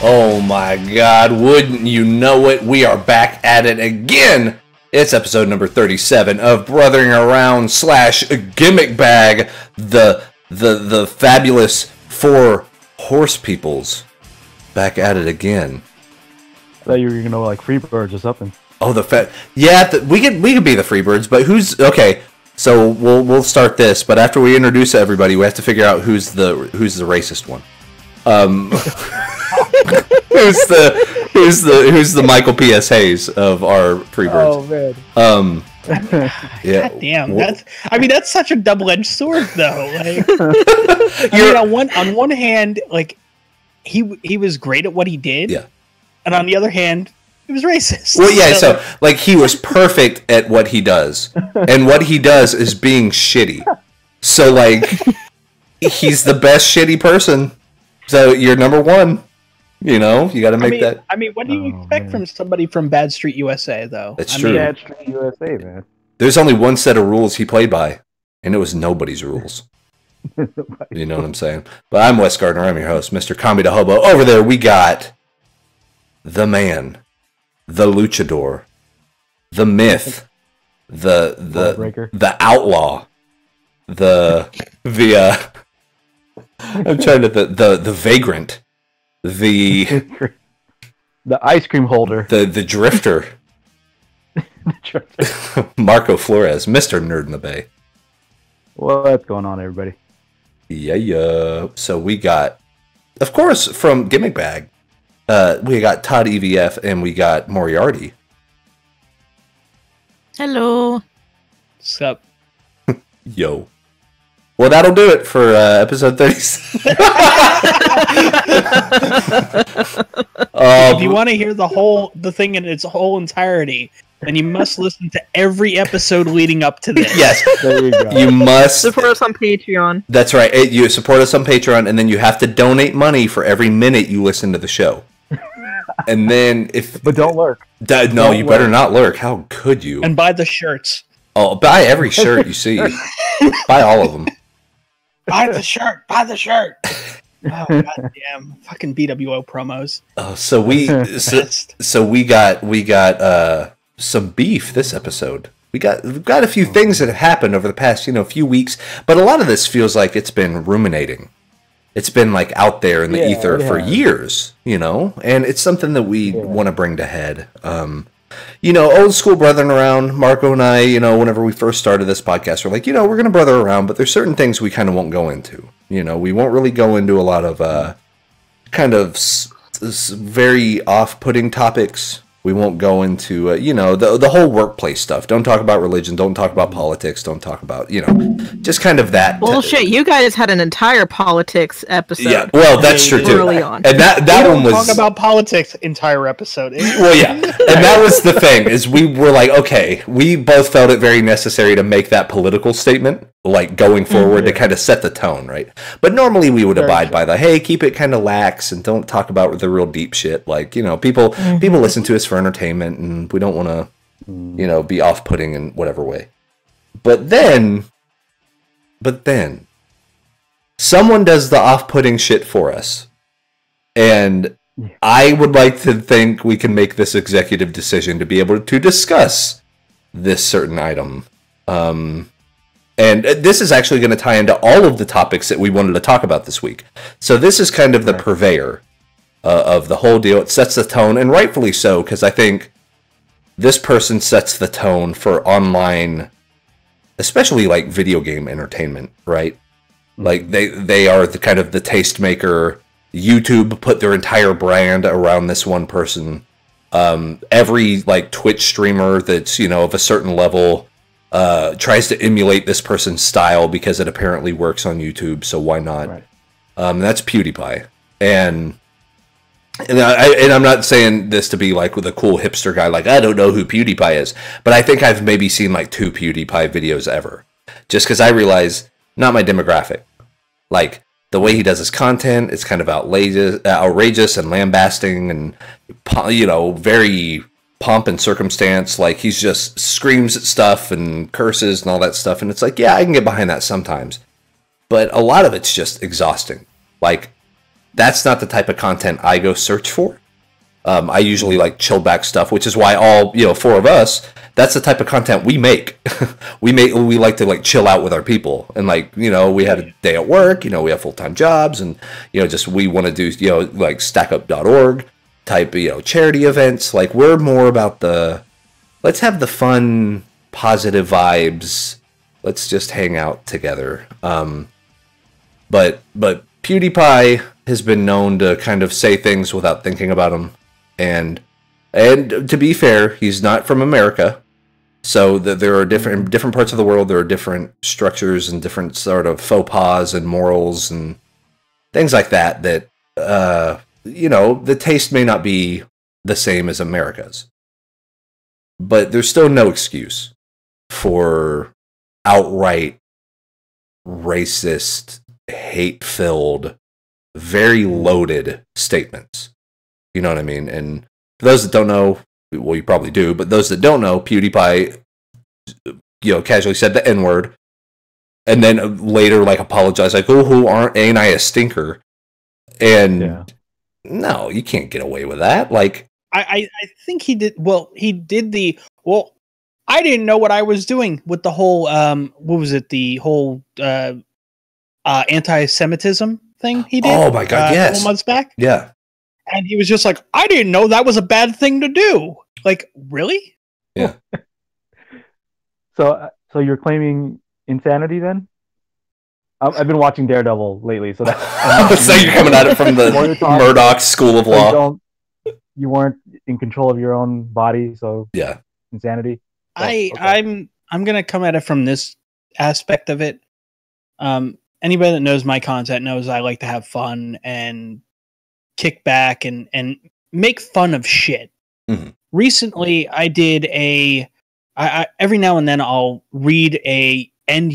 Oh my God, wouldn't you know it? We are back at it again. It's episode number 37 of Brothering Around / Gimmick Bag, the fabulous four horse peoples. Back at it again. I thought you were gonna like Freebirds or something. Oh, we could be the Freebirds, but who's okay? So we'll start this, but after we introduce everybody, we have to figure out who's the racist one. who's the Michael P.S. Hayes of our Freebirds? Oh man. Yeah. God damn, that's such a double-edged sword, though. Like, on one hand, like he was great at what he did, yeah, and on the other hand, he was racist. Well, yeah, so like he was perfect at what he does, and what he does is being shitty. So like, he's the best shitty person. So you're number one. You know, you got to make that. I mean, what do you expect from somebody from Bad Street USA, though? It's true. Bad Street USA, man. There's only one set of rules he played by, and it was nobody's rules. You know what I'm saying? But I'm Wes Gardner. I'm your host, Mr. Comedy the Hobo. Over there, we got the man, the luchador, the myth, the outlaw, I'm trying to the vagrant, the ice cream holder, the drifter, Marco Flores, Mr. Nerd in the Bay. What's going on, everybody? Yeah. So we got, of course, from Gimmick Bag, we got Todd EVF and we got Moriarty. Hello. What's up? Yo. Well, that'll do it for episode 37. If you want to hear the thing in its whole entirety, then you must listen to every episode leading up to this. Yes, there you go. You must support us on Patreon. That's right. You support us on Patreon, and then you have to donate money for every minute you listen to the show. And then but don't lurk. You better not lurk. How could you? And buy the shirts. Oh, buy every shirt you see. Buy all of them. Buy the shirt. Buy the shirt. Oh goddamn! Fucking BWO promos. Oh, so we got some beef this episode. We've got a few things that have happened over the past few weeks, but a lot of this feels like it's been ruminating. It's been like out there in the ether for years, and it's something that we want to bring to head. Old school brothering around, Marco and I, whenever we first started this podcast, we're like, we're going to brother around, but there's certain things we kind of won't go into. We won't really go into a lot of very off-putting topics. We won't go into, the whole workplace stuff. Don't talk about religion. Don't talk about politics. Don't talk about, just kind of that. Bullshit. You guys had an entire politics episode. Yeah, well, that's true, too. Early on. And that one was... talk about politics entire episode. Well, yeah. And that was the thing, is we were like, okay, we both felt it very necessary to make that political statement, like, going forward to kind of set the tone, right? But normally we would abide by the, hey, keep it kind of lax and don't talk about the real deep shit. Like, people listen to us for entertainment, and we don't want to, be off-putting in whatever way. But then, someone does the off-putting shit for us, and I would like to think we can make this executive decision to be able to discuss this certain item. And this is actually going to tie into all of the topics that we wanted to talk about this week. So this is kind of the purveyor of the whole deal. It sets the tone, and rightfully so, because I think this person sets the tone for online, especially like video game entertainment, right? Like they are the kind of the tastemaker. YouTube put their entire brand around this one person. Every like Twitch streamer that's of a certain level tries to emulate this person's style because it apparently works on YouTube. So why not? Right. That's PewDiePie, and I'm not saying this to be like with a cool hipster guy, like I don't know who PewDiePie is, but I think I've maybe seen like 2 PewDiePie videos ever, just because I realize not my demographic. Like the way he does his content, it's kind of outrageous and lambasting, and very pomp and circumstance. Like he just screams at stuff and curses and all that stuff, and it's like, yeah, I can get behind that sometimes, but a lot of it's just exhausting. Like that's not the type of content I go search for. I usually like chill back stuff, which is why all, four of us, that's the type of content we make. we like to like chill out with our people, and like, we had a day at work, we have full-time jobs, and just we want to do like stackup.org type charity events. Like, we're more about let's have the fun, positive vibes. Let's just hang out together. But PewDiePie has been known to kind of say things without thinking about them. And to be fair, he's not from America, so there are different parts of the world. There are different structures and different sort of faux pas and morals and things like that. The taste may not be the same as America's, but there's still no excuse for outright racist, hate-filled, very loaded statements. You know what I mean? And for those that don't know, well, you probably do, but those that don't know, PewDiePie, casually said the N-word, and then later, like, apologized, like, oh, ain't I a stinker? And no, you can't get away with that. Like, I think he did. Well, he did I didn't know what I was doing with the whole, what was it? The whole anti-Semitism thing he did. Oh my God, yes. 4 months back. Yeah. And he was just like, I didn't know that was a bad thing to do. Like, really? Yeah. So you're claiming insanity then? I've been watching Daredevil lately, so that. So you're coming at it from the Murdoch School of Law. You weren't in control of your own body, so yeah, insanity. I'm gonna come at it from this aspect of it. Anybody that knows my content knows I like to have fun and kick back and make fun of shit. Mm-hmm. Recently, I did every now and then I'll read a end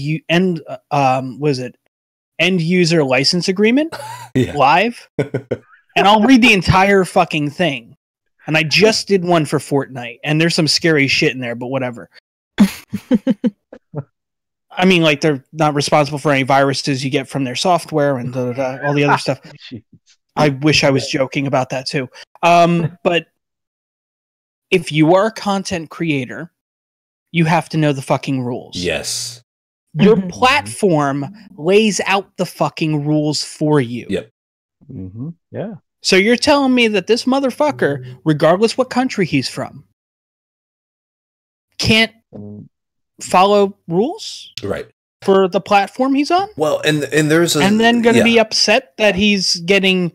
user license agreement live, and I'll read the entire fucking thing. And I just did one for Fortnite, and there's some scary shit in there, but whatever. I mean, like, they're not responsible for any viruses you get from their software and all the other stuff. I wish I was joking about that too. But if you are a content creator, you have to know the fucking rules. Yes. Your platform lays out the fucking rules for you. Yep. Mm-hmm. Yeah. So you're telling me that this motherfucker, regardless what country he's from, can't follow rules? Right. For the platform he's on? Well, and there's and then going to be upset that he's getting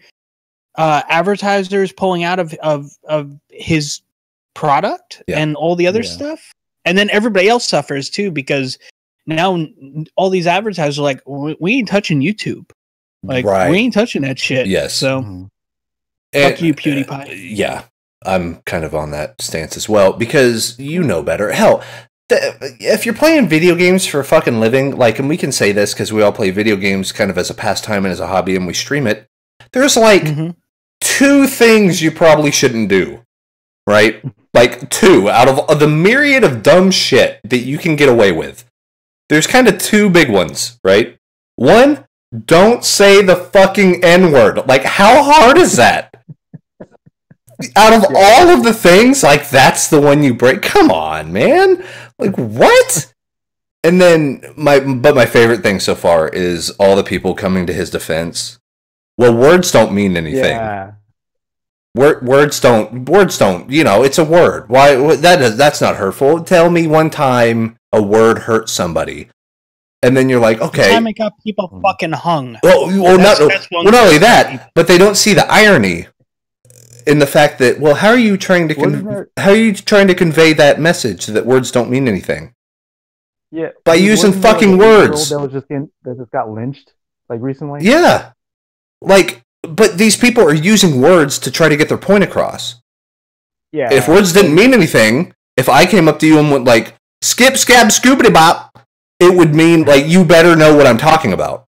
advertisers pulling out of his product and all the other stuff. And then everybody else suffers too, because now all these advertisers are like, we ain't touching YouTube. Like, we ain't touching that shit. Yes. So, fuck you, PewDiePie. Yeah, I'm kind of on that stance as well, because you know better. Hell, if you're playing video games for a fucking living, like, and we can say this because we all play video games kind of as a pastime and as a hobby, and we stream it, there's like 2 things you probably shouldn't do, right? Like, 2 out of the myriad of dumb shit that you can get away with. There's kind of 2 big ones, right? 1, don't say the fucking N-word. Like, how hard is that? Out of all of the things, like, that's the one you break. Come on, man. Like, what? And then my favorite thing so far is all the people coming to his defense. Well, words don't mean anything. Yeah. Words don't, it's a word. Why that's not hurtful. Tell me one time a word hurt somebody. And then you're like, okay. The time it got people fucking hung. Well, not only that, but they don't see the irony in the fact that, well, how are you trying to convey that message that words don't mean anything? Yeah, by using fucking words. That just got lynched like recently. Yeah, like, but these people are using words to try to get their point across. Yeah. If words didn't mean anything, if I came up to you and went like, skip, scab, scoobity bop, it would mean, like, you better know what I'm talking about.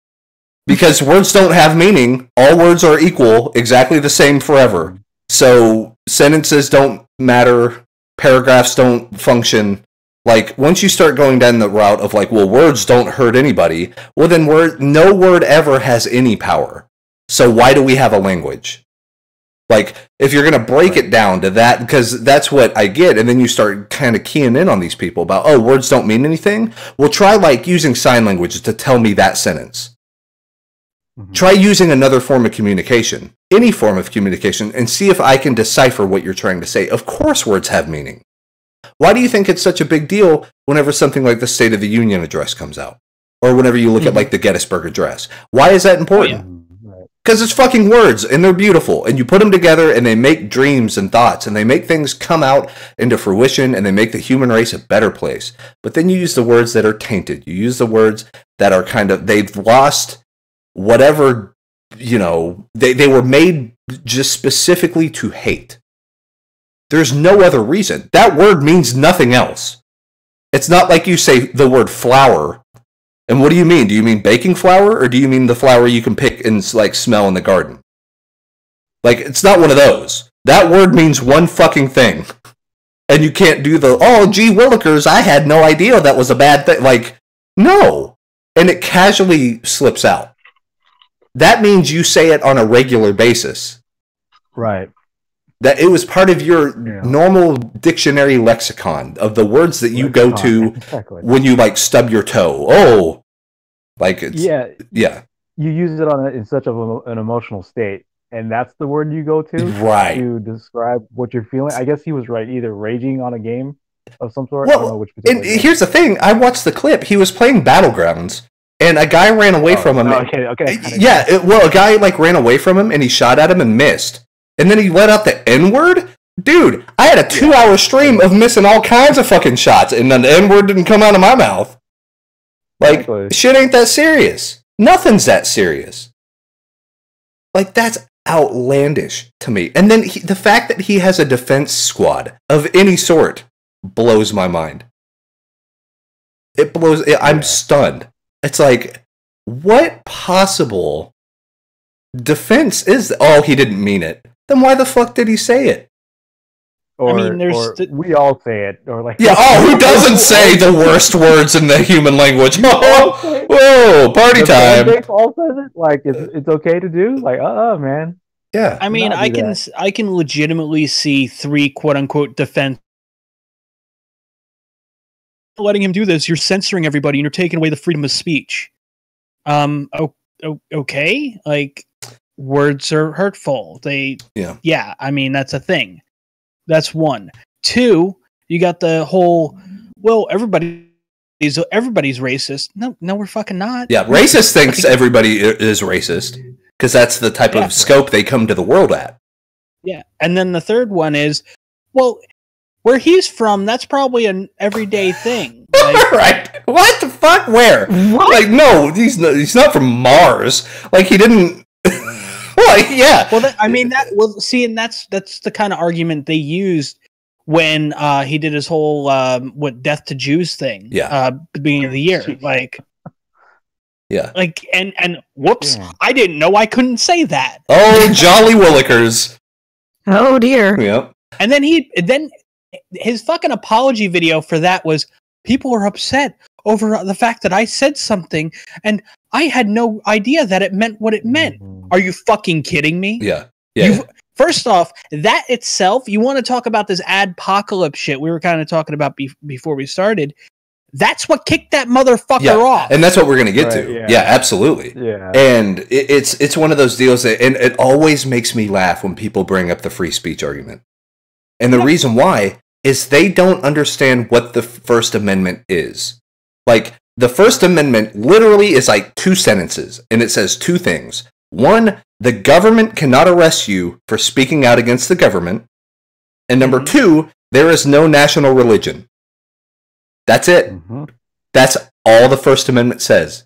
Because words don't have meaning. All words are equal, exactly the same forever. So sentences don't matter. Paragraphs don't function. Like, once you start going down the route of, like, well, words don't hurt anybody, well, then no word ever has any power. So why do we have a language? Like, if you're going to break it down to that, because that's what I get, and then you start kind of keying in on these people about, oh, words don't mean anything. Well, try, like, using sign language to tell me that sentence. Mm-hmm. Try using another form of communication, any form of communication, and see if I can decipher what you're trying to say. Of course words have meaning. Why do you think it's such a big deal whenever something like the State of the Union address comes out? Or whenever you look at, like, the Gettysburg Address? Why is that important? Oh, yeah. Because it's fucking words, and they're beautiful, and you put them together, and they make dreams and thoughts, and they make things come out into fruition, and they make the human race a better place. But then you use the words that are tainted. You use the words that are kind of, they've lost whatever, you know, they were made just specifically to hate. There's no other reason. That word means nothing else. It's not like you say the word flower. And what do you mean? Do you mean baking flour, or do you mean the flour you can pick and, like, smell in the garden? Like, it's not one of those. That word means one fucking thing. And you can't do the, oh, gee willikers, I had no idea that was a bad thing. Like, no. And it casually slips out. That means you say it on a regular basis. Right. That it was part of your normal dictionary lexicon of the words that you go to when you, like, stub your toe. Oh, like, it's, yeah. You use it in such of an emotional state, and that's the word you go to to describe what you're feeling. I guess he was right. Either raging on a game of some sort. Well, I don't know which and here's the thing. I watched the clip. He was playing Battlegrounds, and a guy ran away from him. Okay. Yeah, a guy, like, ran away from him, and he shot at him and missed. And then he let out the N-word? Dude, I had a 2-hour stream of missing all kinds of fucking shots, and then the N-word didn't come out of my mouth. Like, shit ain't that serious. Nothing's that serious. Like, that's outlandish to me. And then the fact that he has a defense squad of any sort blows my mind. I'm stunned. It's like, what possible defense is that? Oh, he didn't mean it. Then why the fuck did he say it? Or, I mean, we all say it. Or like, yeah, who doesn't say the worst words in the human language? Oh, whoa, party time. All says it. Like, it's okay to do. Like, man. Yeah. I mean, I can legitimately see 3 quote unquote defense. Letting him do this, you're censoring everybody, and you're taking away the freedom of speech. Okay, like, words are hurtful. Yeah, I mean, that's a thing. That's 1. 2, you got the whole, well, everybody's racist. No, we're fucking not. Yeah, racist thinks everybody is racist because that's the type of scope they come to the world at. Yeah, and then the third one is, well, where he's from, that's probably an everyday thing. Like, right? What the fuck? Where? What? Like, no, he's not from Mars. Like, he didn't. Like, yeah. Well, and that's the kind of argument they used when he did his whole death to Jews thing. Yeah. Beginning of the year, like. Yeah. Like, and whoops, I didn't know I couldn't say that. Oh, jolly willikers. Oh dear. Yep. And then his fucking apology video for that was, people were upset over the fact that I said something and I had no idea that it meant what it meant. Are you fucking kidding me? Yeah. First off, that itself, you want to talk about this adpocalypse shit we were kind of talking about before we started. That's what kicked that motherfucker off. And that's what we're going to get to. Yeah, absolutely. Yeah. And it's one of those deals that, and it always makes me laugh when people bring up the free speech argument. And the reason why is they don't understand what the First Amendment is. Like, the First Amendment literally is like 2 sentences, and it says 2 things. 1, the government cannot arrest you for speaking out against the government. And number 2, there is no national religion. That's it. Mm-hmm. That's all the First Amendment says.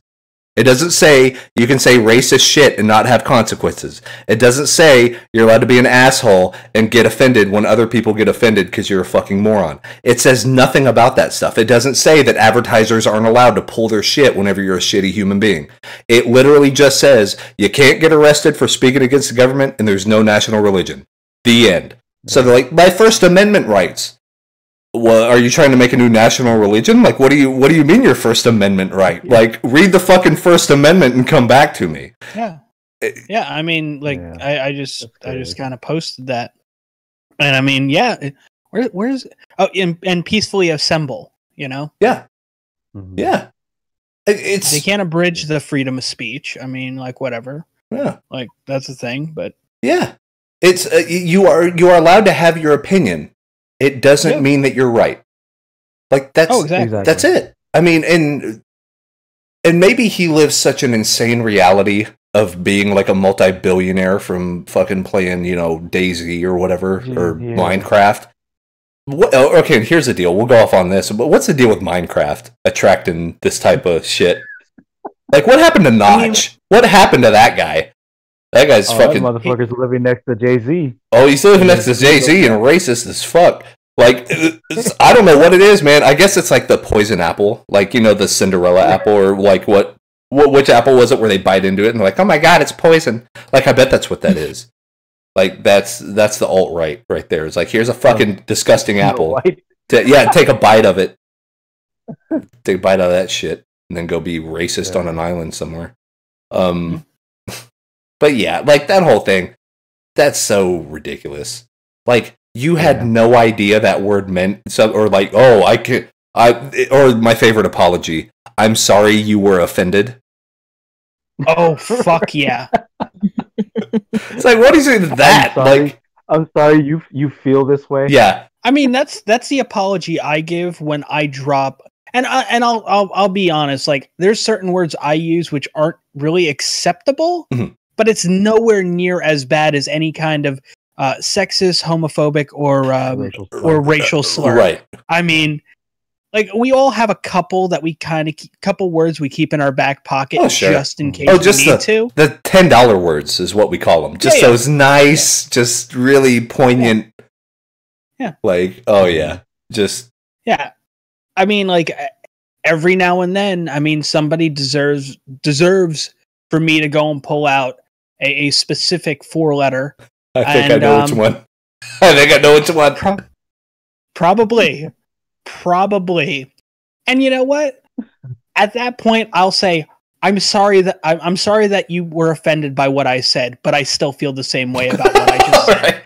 It doesn't say you can say racist shit and not have consequences. It doesn't say you're allowed to be an asshole and get offended when other people get offended because you're a fucking moron. It says nothing about that stuff. It doesn't say that advertisers aren't allowed to pull their shit whenever you're a shitty human being. It literally just says you can't get arrested for speaking against the government and there's no national religion. The end. So they're like, my First Amendment rights. Well, are you trying to make a new national religion? Like, what do you mean your First Amendment right? Like, read the fucking First Amendment and come back to me. Yeah. Yeah, I mean, like, yeah. I just kind of posted that, and I mean, yeah, where's and peacefully assemble, you know? Yeah, yeah. They can't abridge the freedom of speech. I mean, like, whatever. Yeah, like that's the thing. But yeah, it's you are allowed to have your opinion. It doesn't mean that you're right. Like that's exactly. That's it. I mean, and maybe he lives such an insane reality of being like a multi-billionaire from fucking playing, you know, DayZ or whatever, or Minecraft. Okay, here's the deal. We'll go off on this, but what's the deal with Minecraft attracting this type of shit? Like, what happened to Notch? What happened to that guy? That guy's fucking... That motherfucker's living next to Jay-Z. Oh, he's living next to Jay-Z and racist as fuck. Like, I don't know what it is, man. I guess it's like the poison apple. Like, you know, the Cinderella apple, or like which apple was it where they bite into it and they're like, oh my god, it's poison. Like, I bet that's what that is. Like, that's the alt-right right there. It's like, here's a fucking disgusting apple. Take a bite of it. Take a bite out of that shit. And then go be racist on an island somewhere. But yeah, like, that whole thing, that's so ridiculous. Like, you had no idea that word meant something, or like, oh, or my favorite apology, I'm sorry you were offended. Oh, fuck yeah. It's like, what is it that? I'm sorry you feel this way. Yeah. I mean, that's the apology I give when I drop, and I'll be honest, like, there's certain words I use which aren't really acceptable, but it's nowhere near as bad as any kind of sexist, homophobic, or racial slur. Right. I mean, like, we all have a couple that we couple words we keep in our back pocket just in case we need to. The $10 words is what we call them. Just those nice, just really poignant. Yeah. Like, oh yeah, just. Yeah. I mean, like, every now and then, I mean, somebody deserves for me to go and pull out a specific 4-letter. I think I know which one. I think I know which one. Probably. And you know what? At that point, I'll say, I'm sorry that you were offended by what I said, but I still feel the same way about what I just said.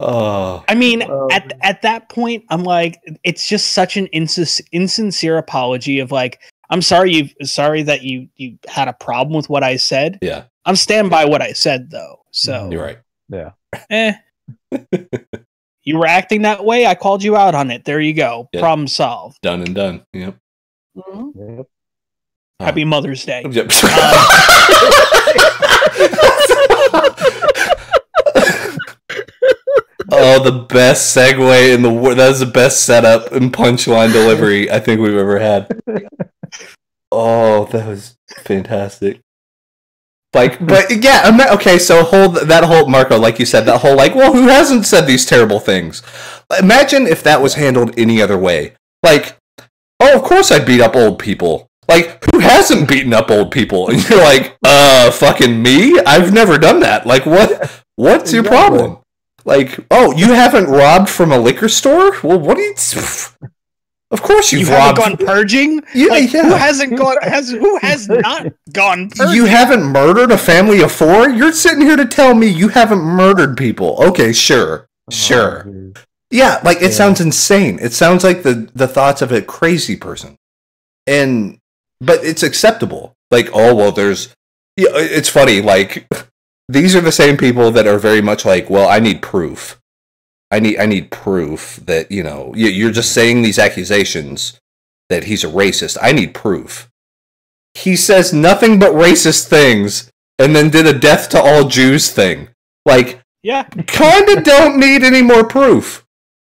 Oh. I mean, at that point, I'm like, it's just such an insincere apology of like, I'm sorry that you had a problem with what I said. Yeah. I'm stand by what I said, though. So you're right. Yeah. You were acting that way. I called you out on it. There you go. Yep. Problem solved. Done and done. Yep. Mm-hmm. Yep. Happy Mother's Day. Yep. Oh, the best segue in the world. That was the best setup and punchline delivery I think we've ever had. Oh, that was fantastic. Like, but yeah, okay, so that whole Marco, like you said, that whole like, well, who hasn't said these terrible things? Imagine if that was handled any other way. Like, oh, of course I'd beat up old people. Like, who hasn't beaten up old people? And you're like, fucking me? I've never done that. Like, what's your problem? Like, oh, you haven't robbed from a liquor store? Well, what do you... Of course you've robbed. Haven't gone purging? Yeah. Who has not gone purging? You haven't murdered a family of 4? You're sitting here to tell me you haven't murdered people. Okay, sure. Yeah, like, it sounds insane. It sounds like the thoughts of a crazy person. But it's acceptable. Like, oh, well, it's funny, like, these are the same people that are very much like, well, I need proof. I need proof that, you know, you're just saying these accusations that he's a racist. I need proof. He says nothing but racist things and then did a death to all Jews thing. Like, yeah, kind of don't need any more proof.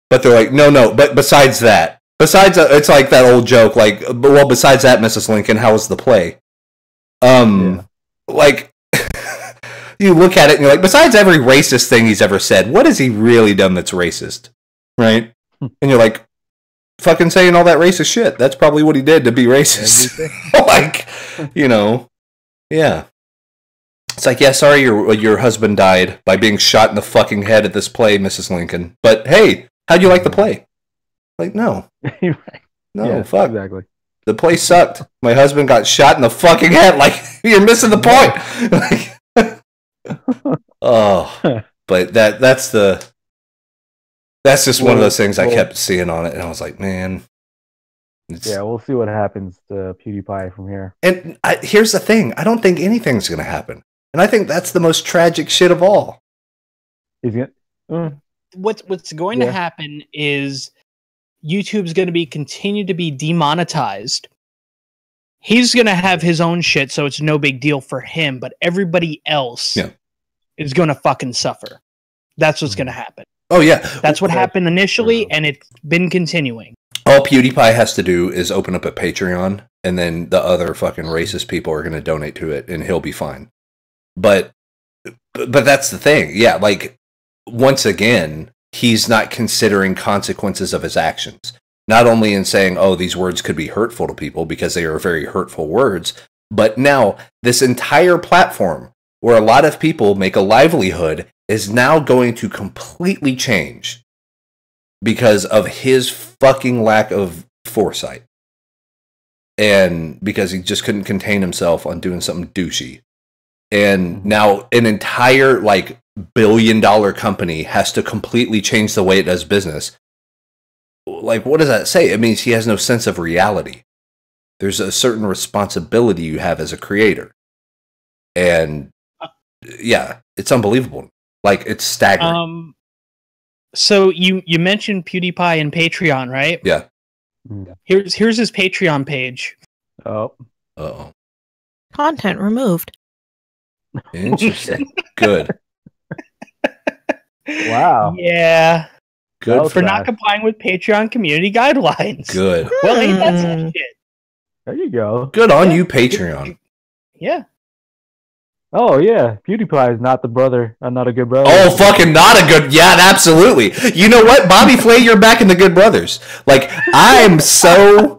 But they're like, no, but besides that, it's like that old joke, like, well, besides that, Mrs. Lincoln, how was the play? Like, you look at it and you're like, besides every racist thing he's ever said, what has he really done that's racist? Right? And you're like, fucking saying all that racist shit. That's probably what he did to be racist. Like, you know, yeah. It's like, yeah, sorry your husband died by being shot in the fucking head at this play, Mrs. Lincoln. But hey, how'd you like the play? Like, no. No, yeah, fuck. Exactly. The play sucked. My husband got shot in the fucking head. Like, you're missing the point. Oh, but that's just one of those things I kept seeing on it, and I was like, man. Yeah, we'll see what happens to PewDiePie from here. And here's the thing: I don't think anything's going to happen, and I think that's the most tragic shit of all. He's gonna. What's going to happen is YouTube's going to continue to be demonetized. He's going to have his own shit, so it's no big deal for him, but everybody else is going to fucking suffer. That's what's going to happen. Oh, yeah. That's what happened initially, and it's been continuing. All PewDiePie has to do is open up a Patreon, and then the other fucking racist people are going to donate to it, and he'll be fine. But that's the thing. Yeah, like, once again, he's not considering consequences of his actions. Not only in saying, oh, these words could be hurtful to people because they are very hurtful words, but now this entire platform where a lot of people make a livelihood is now going to completely change because of his fucking lack of foresight. And because he just couldn't contain himself on doing something douchey. And now an entire, like, billion-dollar company has to completely change the way it does business. Like, what does that say? It means he has no sense of reality. There's a certain responsibility you have as a creator. And, yeah, it's unbelievable. Like, it's staggering. So you mentioned PewDiePie and Patreon, right? Yeah. Here's his Patreon page. Oh. Uh-oh. Content removed. Interesting. Good. Wow. Yeah. Good for not complying with Patreon community guidelines. Good. Well, ain't that some shit? There you go. Good on you, Patreon. Yeah. Oh yeah, PewDiePie is not the brother. Not a good brother. Oh, fucking not a good. Yeah, absolutely. You know what, Bobby Flay, you're back in the Good Brothers. Like, I'm so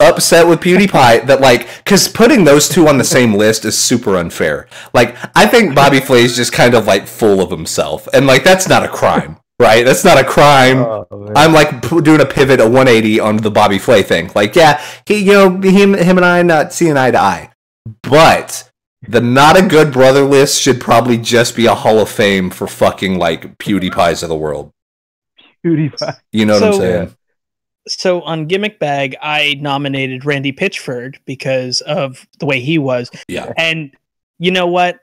upset with PewDiePie that, like, because putting those two on the same list is super unfair. Like, I think Bobby Flay is just kind of like full of himself, and like that's not a crime. Right, that's not a crime. Oh, I'm like doing a pivot, a 180 on the Bobby Flay thing. Like, yeah, him and I not seeing eye to eye. But the not a good brother list should probably just be a Hall of Fame for fucking like PewDiePies of the world. PewDiePie, you know what I'm saying? So on Gimmick Bag, I nominated Randy Pitchford because of the way he was. Yeah, and you know what?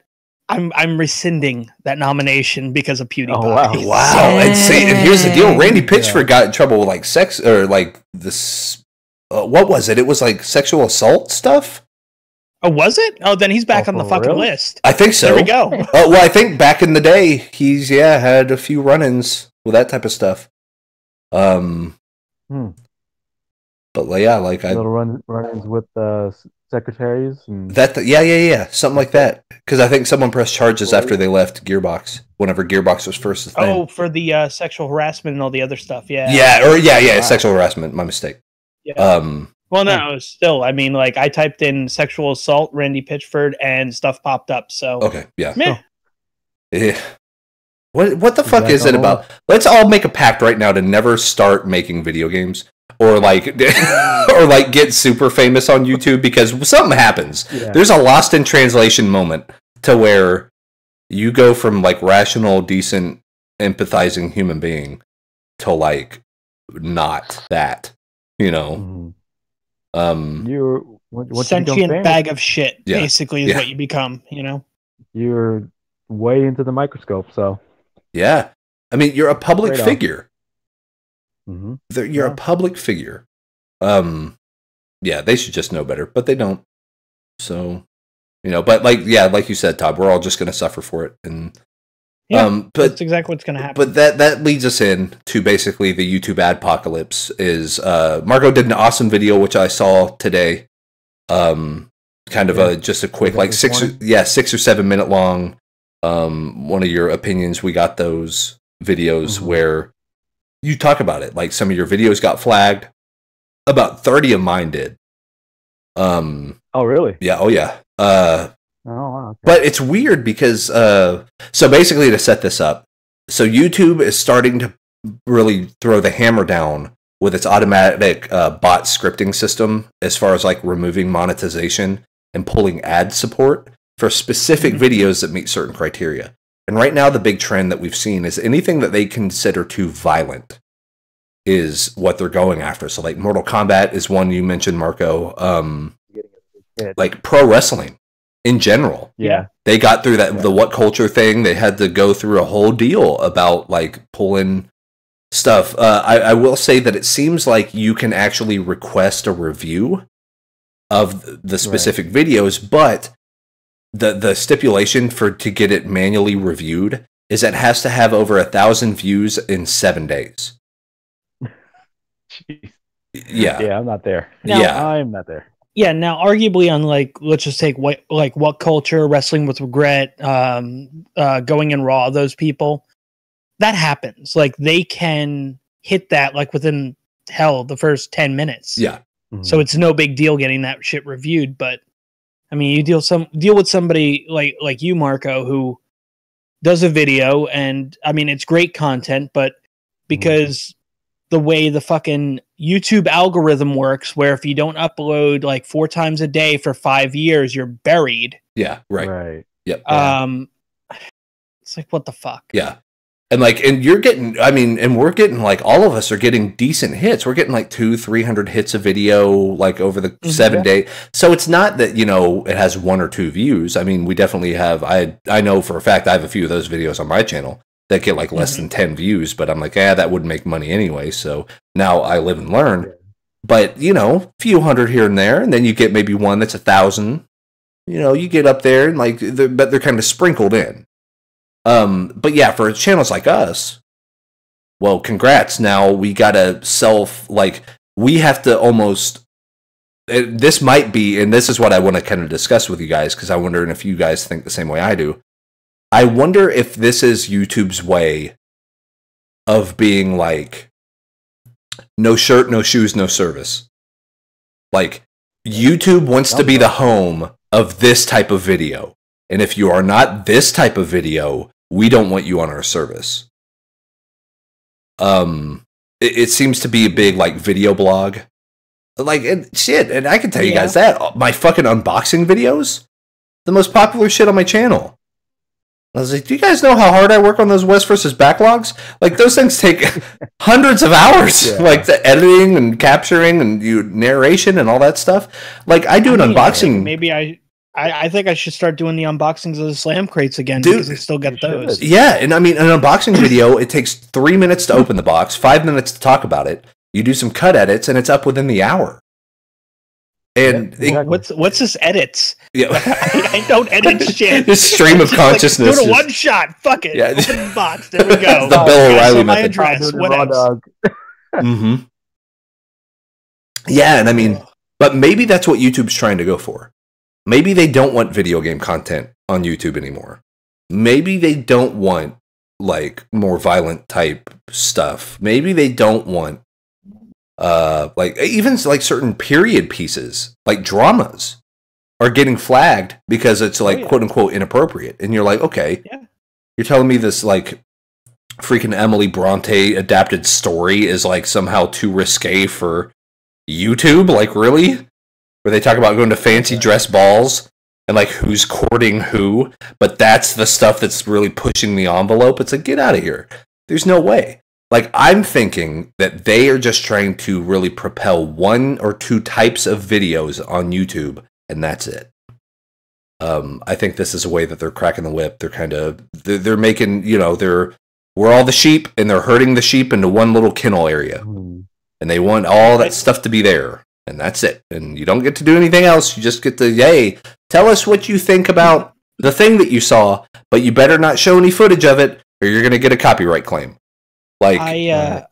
I'm rescinding that nomination because of PewDiePie. Oh, wow. And here's the deal. Randy Pitchford got in trouble with like sex or like this. What was it? It was like sexual assault stuff. Oh, was it? Oh, then he's back on the fucking list. I think so. There we go. Well, I think back in the day, he's had a few run-ins with that type of stuff. But yeah, like little run-ins with secretaries and yeah, something like that. Because I think someone pressed charges after they left Gearbox. Whenever Gearbox was first a thing. Oh, for the sexual harassment and all the other stuff. Yeah. Yeah, sexual harassment. My mistake. Yeah. Well, no, still, I mean, like I typed in sexual assault, Randy Pitchford, and stuff popped up. So okay, yeah. Meh. Yeah. What the fuck is it about? Let's all make a pact right now to never start making video games. Or like, or like get super famous on YouTube because something happens. Yeah. There's a lost in translation moment to where you go from like rational, decent, empathizing human being to like not that, you know. You're sentient bag of shit. Yeah. Basically, is what you become. You know, you're way into the microscope. So yeah, I mean, you're a public figure. You're a public figure. Yeah, they should just know better, but they don't. So, you know, but like you said, Todd, we're all just going to suffer for it, and but that's exactly what's going to happen. But that leads us in to basically the YouTube adpocalypse. Is Marco did an awesome video which I saw today. Kind of just a quick like 6 or 7 minute long. One of your opinions. We got those videos where you talk about it. Like some of your videos got flagged. About 30 of mine did. Oh really? Yeah. Oh yeah. Oh wow. Okay. But it's weird because so basically to set this up, so YouTube is starting to really throw the hammer down with its automatic bot scripting system as far as like removing monetization and pulling ad support for specific videos that meet certain criteria. And right now, the big trend that we've seen is anything that they consider too violent is what they're going after. So like Mortal Kombat is one you mentioned, Marco. Like pro wrestling in general. Yeah. They got through that, the what culture thing. They had to go through a whole deal about like pulling stuff. I will say that it seems like you can actually request a review of the specific videos, but the stipulation to get it manually reviewed is that it has to have over 1,000 views in 7 days. Jeez. Yeah, I'm not there. I'm not there. Yeah, now arguably on like, let's just take what culture, Wrestling with Regret, Going in Raw, those people, that happens. Like they can hit that like within the first 10 minutes. Yeah. Mm-hmm. So it's no big deal getting that shit reviewed. But I mean, you deal with somebody like you, Marco, who does a video, and I mean it's great content, but because the way the fucking YouTube algorithm works, where if you don't upload like 4 times a day for 5 years, you're buried. Yeah, right. Yep. It's like, what the fuck? Yeah. And like, and you're getting, I mean, and we're getting like, all of us are getting decent hits. We're getting like 200-300 hits a video, like over the 7 day. So it's not that, you know, it has 1 or 2 views. I mean, we definitely have, I know for a fact I have a few of those videos on my channel that get like less than 10 views, but I'm like, that wouldn't make money anyway. So now I live and learn. But, you know, a few hundred here and there, and then you get maybe one that's 1,000. You know, you get up there and like, but they're kind of sprinkled in. But yeah, for channels like us, well, congrats. Now we gotta we have to almost, this might be, and this is what I want to kind of discuss with you guys, because I wonder if you guys think the same way I do. I wonder if this is YouTube's way of being like, no shirt, no shoes, no service. Like, YouTube wants to be the home of this type of video. And if you are not this type of video, we don't want you on our service. It seems to be a big like video blog. Like, and shit, and I can tell you guys that my fucking unboxing videos, the most popular shit on my channel. I was like, do you guys know how hard I work on those West versus backlogs? Like, those things take hundreds of hours, like the editing and capturing and narration and all that stuff. Like, I do an unboxing. Maybe I think I should start doing the unboxings of the Slam Crates again, because I still get those. Yeah, and I mean, an unboxing video, it takes 3 minutes to open the box, 5 minutes to talk about it. You do some cut edits, and it's up within the hour. And what's this edits? Yeah, I don't edit shit. This stream of consciousness. Like, do a one shot. Fuck it. Yeah. Open the box. There we go. The Bill O'Reilly method. Address. What else? Yeah, and I mean, but maybe that's what YouTube's trying to go for. Maybe they don't want video game content on YouTube anymore. Maybe they don't want like more violent type stuff. Maybe they don't want like even like certain period pieces, like dramas, are getting flagged because it's like quote unquote inappropriate. And you're like, okay, you're telling me this like freaking Emily Bronte adapted story is like somehow too risque for YouTube? Like, really? Where they talk about going to fancy dress balls and like who's courting who, but that's the stuff that's really pushing the envelope. It's like, get out of here. There's no way. Like, I'm thinking that they are just trying to really propel 1 or 2 types of videos on YouTube, and that's it. I think this is a way that they're cracking the whip. They're kind of, they're making, you know, we're all the sheep, and they're herding the sheep into one little kennel area. And they want all that stuff to be there, and that's it. And you don't get to do anything else. You just get to, hey, tell us what you think about the thing that you saw, but you better not show any footage of it, or you're going to get a copyright claim. Like, I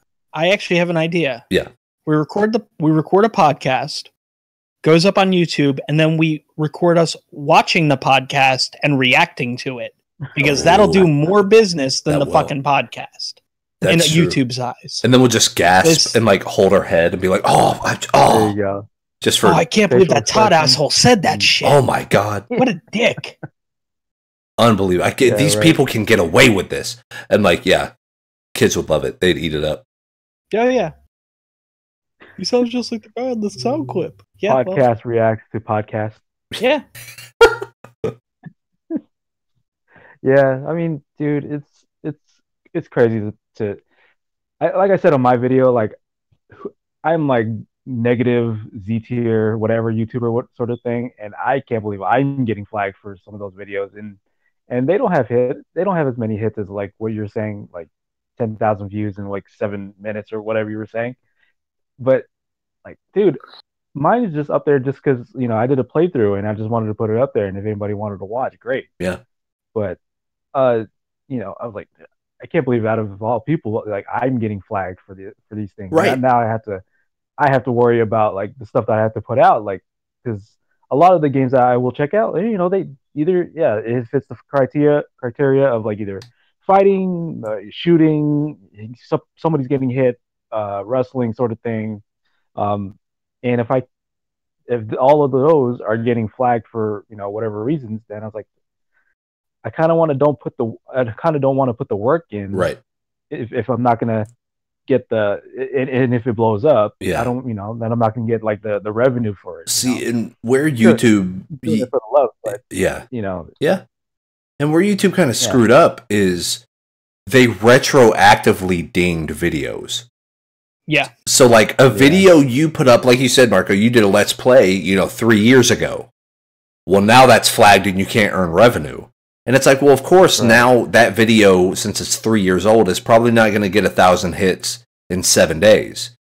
actually have an idea. Yeah. We record a podcast, goes up on YouTube, and then we record us watching the podcast and reacting to it, because that'll do more business than the fucking podcast. That's in YouTube's eyes. And then we'll just gasp and like hold our head and be like, oh, there you go. Just for I can't believe that Todd asshole said that shit. Oh my God. What a dick. Unbelievable. These people can get away with this. And like, yeah, kids would love it. They'd eat it up. Oh yeah. He sounds just like the guy on the sound clip. Yeah, podcast reacts to podcast. Yeah. Yeah, I mean, dude, it's crazy like I said on my video, like I'm like negative Z tier, whatever YouTuber, what sort of thing, and I can't believe I'm getting flagged for some of those videos, and they don't have as many hits as like what you're saying, like 10,000 views in like 7 minutes or whatever you were saying, but like, dude, mine is just up there just because I did a playthrough and I just wanted to put it up there, and if anybody wanted to watch, great. Yeah. But I was like, I can't believe out of all people, like I'm getting flagged for these things. Right. And now I have to worry about like the stuff that I have to put out, like, because a lot of the games that I will check out, they either, it fits the criteria of like either fighting, shooting, somebody's getting hit, wrestling sort of thing. And if all of those are getting flagged for whatever reasons, then I was like, I kind of don't want to put the work in, right? If I'm not gonna get and if it blows up, yeah, I don't, then I'm not gonna get like the revenue for it. See, and where YouTube, doing it for the love, but yeah, yeah, and where YouTube kind of screwed up is they retroactively dinged videos. Yeah. So like a video you put up, like you said, Marco, you did a Let's Play, 3 years ago. Well, now that's flagged and you can't earn revenue. And it's like, well, of course, now that video, since it's 3 years old, is probably not going to get 1,000 hits in 7 days.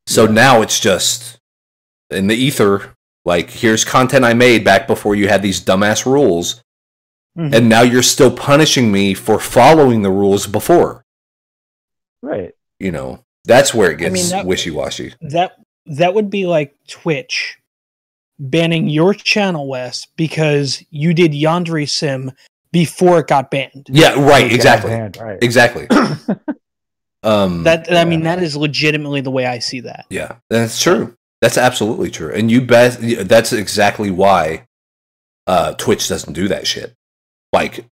So now it's just in the ether, like, here's content I made back before you had these dumbass rules. Mm-hmm. And now you're still punishing me for following the rules before. Right. That's where it gets wishy-washy. That would be like Twitch banning your channel, Wes, because you did Yandere Sim before it got banned. Yeah, right, exactly. Right. Exactly. That is legitimately the way I see that. Yeah, that's true. That's absolutely true. And you bet that's exactly why Twitch doesn't do that shit. Like,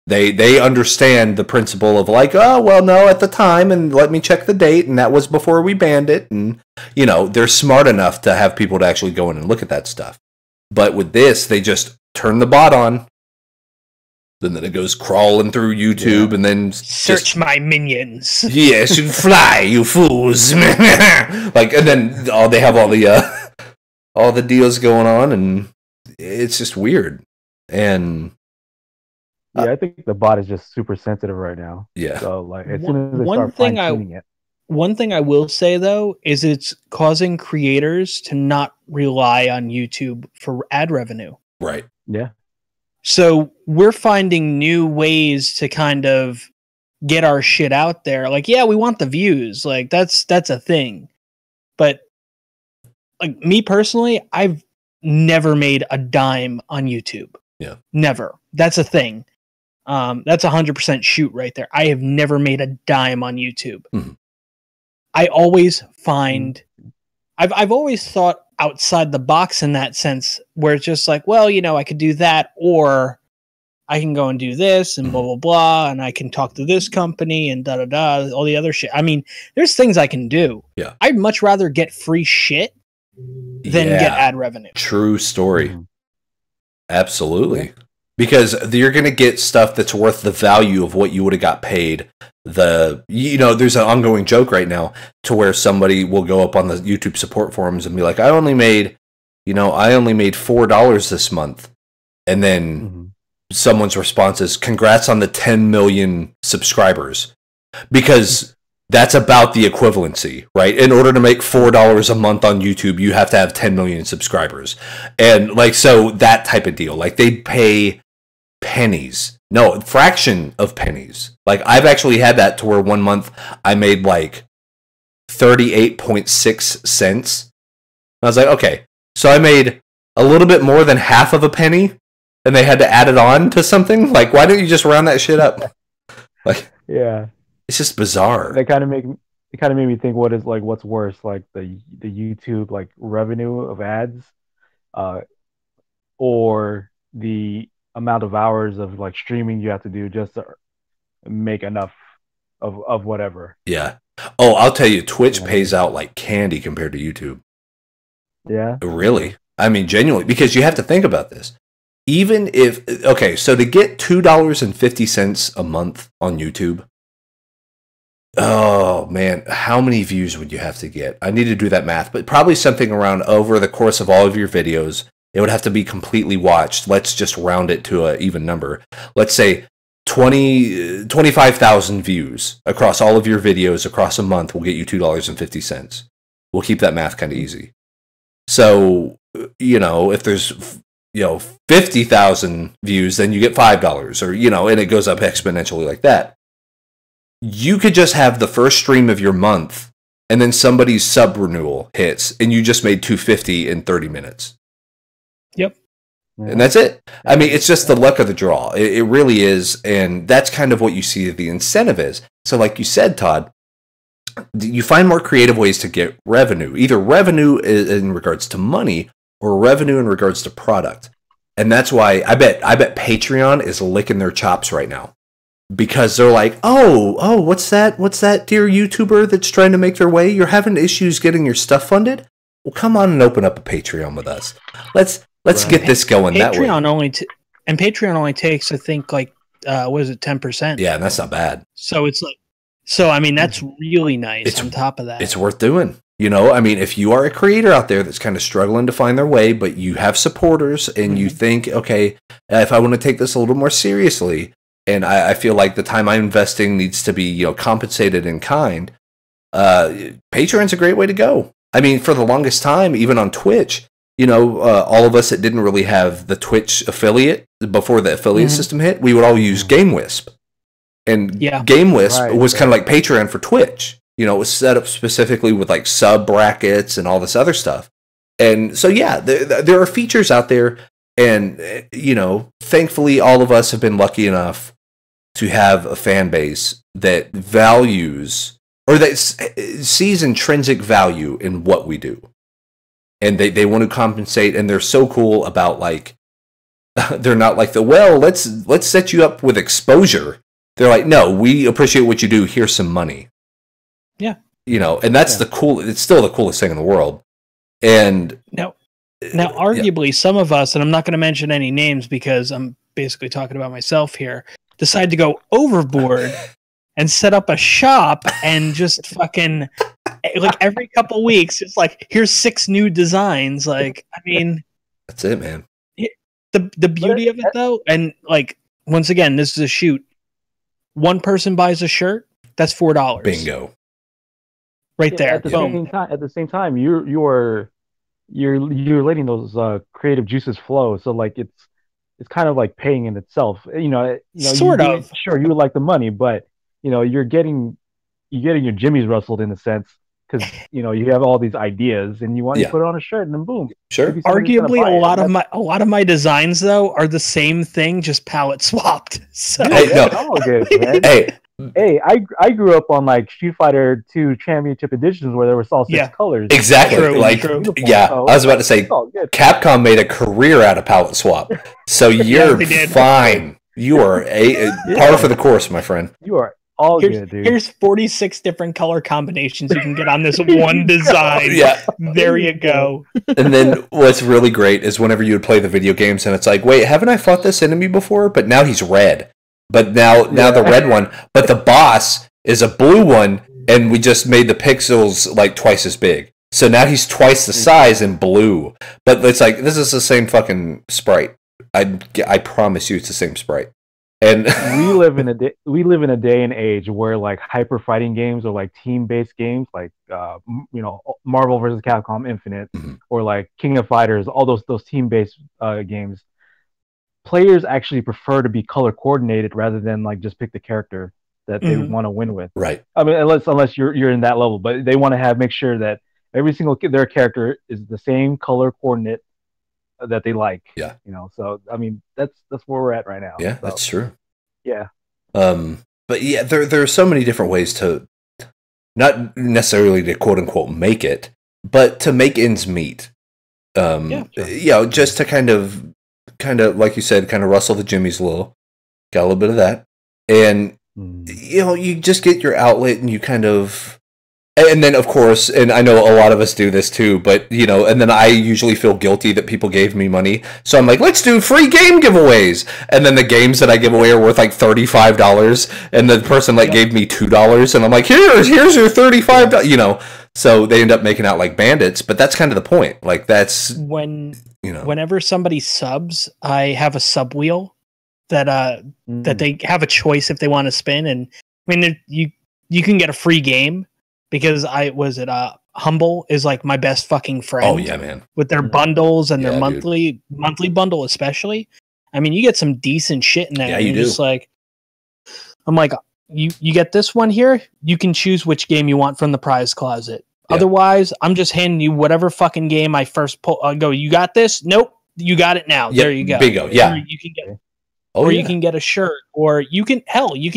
they understand the principle of like, oh, well, no, at the time, and let me check the date, and that was before we banned it, and, they're smart enough to have people to actually go in and look at that stuff. But with this, they just turn the bot on, then it goes crawling through YouTube, and then search my minions. Yes, you fly, you fools. Like, and then they have all the deals going on, and it's just weird. And I think the bot is just super sensitive right now. Yeah. So like, as soon as they start fine-tuning it. One thing I will say though is it's causing creators to not rely on YouTube for ad revenue. Right. Yeah. So we're finding new ways to kind of get our shit out there. Like, yeah, we want the views. Like that's a thing. But like me personally, I've never made a dime on YouTube. Yeah. Never. That's a thing. That's 100% shoot right there. I have never made a dime on YouTube. Mm-hmm. I always find I've always thought outside the box in that sense, where it's just like, well, I could do that, or I can go and do this and blah blah blah, and I can talk to this company and da da da, all the other shit. I mean, there's things I can do. Yeah. I'd much rather get free shit than get ad revenue. True story. Absolutely. Yeah. Because you're going to get stuff that's worth the value of what you would have got paid. There's an ongoing joke right now to where somebody will go up on the YouTube support forums and be like, I only made $4 this month. And then someone's response is, congrats on the 10 million subscribers. Because that's about the equivalency, right? In order to make $4 a month on YouTube, you have to have 10 million subscribers. And like, so that type of deal, like they pay pennies, fraction of pennies. Like I've actually had that to where 1 month I made like 38.6 cents. I was like, okay, so I made a little bit more than half of a penny and they had to add it on to something. Like, why don't you just round that shit up? Like, yeah. It's just bizarre. It kind of made me think, what's worse, like the YouTube like revenue of ads, or the amount of hours of like streaming you have to do just to make enough of whatever. Yeah. Oh, I'll tell you, Twitch pays out like candy compared to YouTube. Yeah. Really? I mean, genuinely, because you have to think about this. Even if, okay, so to get $2.50 a month on YouTube, oh man, how many views would you have to get? I need to do that math, but probably something around over the course of all of your videos, it would have to be completely watched. Let's just round it to an even number. Let's say 25,000 views across all of your videos across a month will get you $2.50. We'll keep that math kind of easy. So, you know, if there's, 50,000 views, then you get $5 or, and it goes up exponentially like that. You could just have the first stream of your month and then somebody's sub renewal hits and you just made $2.50 in 30 minutes. Yep. And that's it. I mean, it's just the luck of the draw. It really is. And that's kind of what you see the incentive is. So like you said, Todd, you find more creative ways to get revenue, either revenue in regards to money or revenue in regards to product. And that's why I bet Patreon is licking their chops right now because they're like, oh, what's that dear YouTuber that's trying to make their way? You're having issues getting your stuff funded? Well, come on and open up a Patreon with us. Let's get this going that way. Patreon only takes, I think, like, what is it, 10%? Yeah, and that's not bad. So it's like, I mean, that's really nice on top of that. It's worth doing. I mean, if you are a creator out there that's kind of struggling to find their way, but you have supporters and you think, okay, if I want to take this a little more seriously, and I feel like the time I'm investing needs to be, compensated in kind, Patreon's a great way to go. I mean, for the longest time, even on Twitch, all of us that didn't really have the Twitch affiliate before the affiliate system hit, we would all use GameWisp. And GameWisp was kind of like Patreon for Twitch. It was set up specifically with like sub brackets and all this other stuff. And so, yeah, there are features out there. And, thankfully, all of us have been lucky enough to have a fan base that values or that sees intrinsic value in what we do. And they want to compensate. And they're so cool about like, they're not like let's set you up with exposure. They're like, no, we appreciate what you do. Here's some money. Yeah. And that's it's still the coolest thing in the world. And now arguably some of us, and I'm not going to mention any names because I'm basically talking about myself here, decide to go overboard and set up a shop and just fucking like every couple weeks, it's like, here's 6 new designs. Like, I mean, that's it, man. The beauty of it though, and like, once again, this is a shoot. One person buys a shirt, that's $4. Bingo. Right there. At the same time, you're letting those creative juices flow. So like it's kind of like paying in itself. Sort of. Sure, you would like the money, but you're getting your jimmies rustled in a sense because you have all these ideas and you want to put it on a shirt and then boom. Sure. Arguably, a lot of my designs though are the same thing, just palette swapped. So all good, man. Hey, I grew up on like Street Fighter 2 Championship editions where there was all 6 colors. Exactly. I was about to say, Capcom made a career out of palette swap. So you're fine. You are par for the course, my friend. You are all good, dude. Here's 46 different color combinations you can get on this one design. There you go. And then what's really great is whenever you would play the video games and it's like, wait, haven't I fought this enemy before? But now he's red. But now the red one, but the boss is a blue one, and we just made the pixels like twice as big. So now he's twice the size in blue. But it's like, this is the same fucking sprite. I promise you, it's the same sprite. And we live in a day and age where like hyper fighting games or like team based games like Marvel vs. Capcom Infinite or like King of Fighters, all those team based games. Players actually prefer to be color coordinated rather than like just pick the character that they want to win with. Right. I mean, unless you're in that level, but they want to make sure that every single their character is the same color coordinate that they like. Yeah. So I mean, that's where we're at right now. Yeah, that's true. Yeah. But yeah, there are so many different ways to not necessarily to quote unquote make it, but to make ends meet. Just to kind of like you said, kind of rustle the jimmies a little. Got a little bit of that. And you just get your outlet and you kind of And then, of course, and I know a lot of us do this too, but, you know, and then I usually feel guilty that people gave me money. So I'm like, let's do free game giveaways. And then the games that I give away are worth like $35. And the person like gave me $2. And I'm like, here's your $35, you know. So they end up making out like bandits. But that's kind of the point. Like that's, whenever somebody subs, I have a sub wheel that they have a choice if they want to spin. And I mean, you can get a free game. Because Humble is like my best fucking friend. Oh yeah, man! With their bundles and their monthly bundle, especially. I mean, you get some decent shit in there. Yeah, you do. Just like, I'm like, you get this one here. You can choose which game you want from the prize closet. Yeah. Otherwise, I'm just handing you whatever fucking game I first pull. I go, you got this? Nope, you got it now. There you go. Bingo. Yeah. Or you can get. You can get a shirt, or you can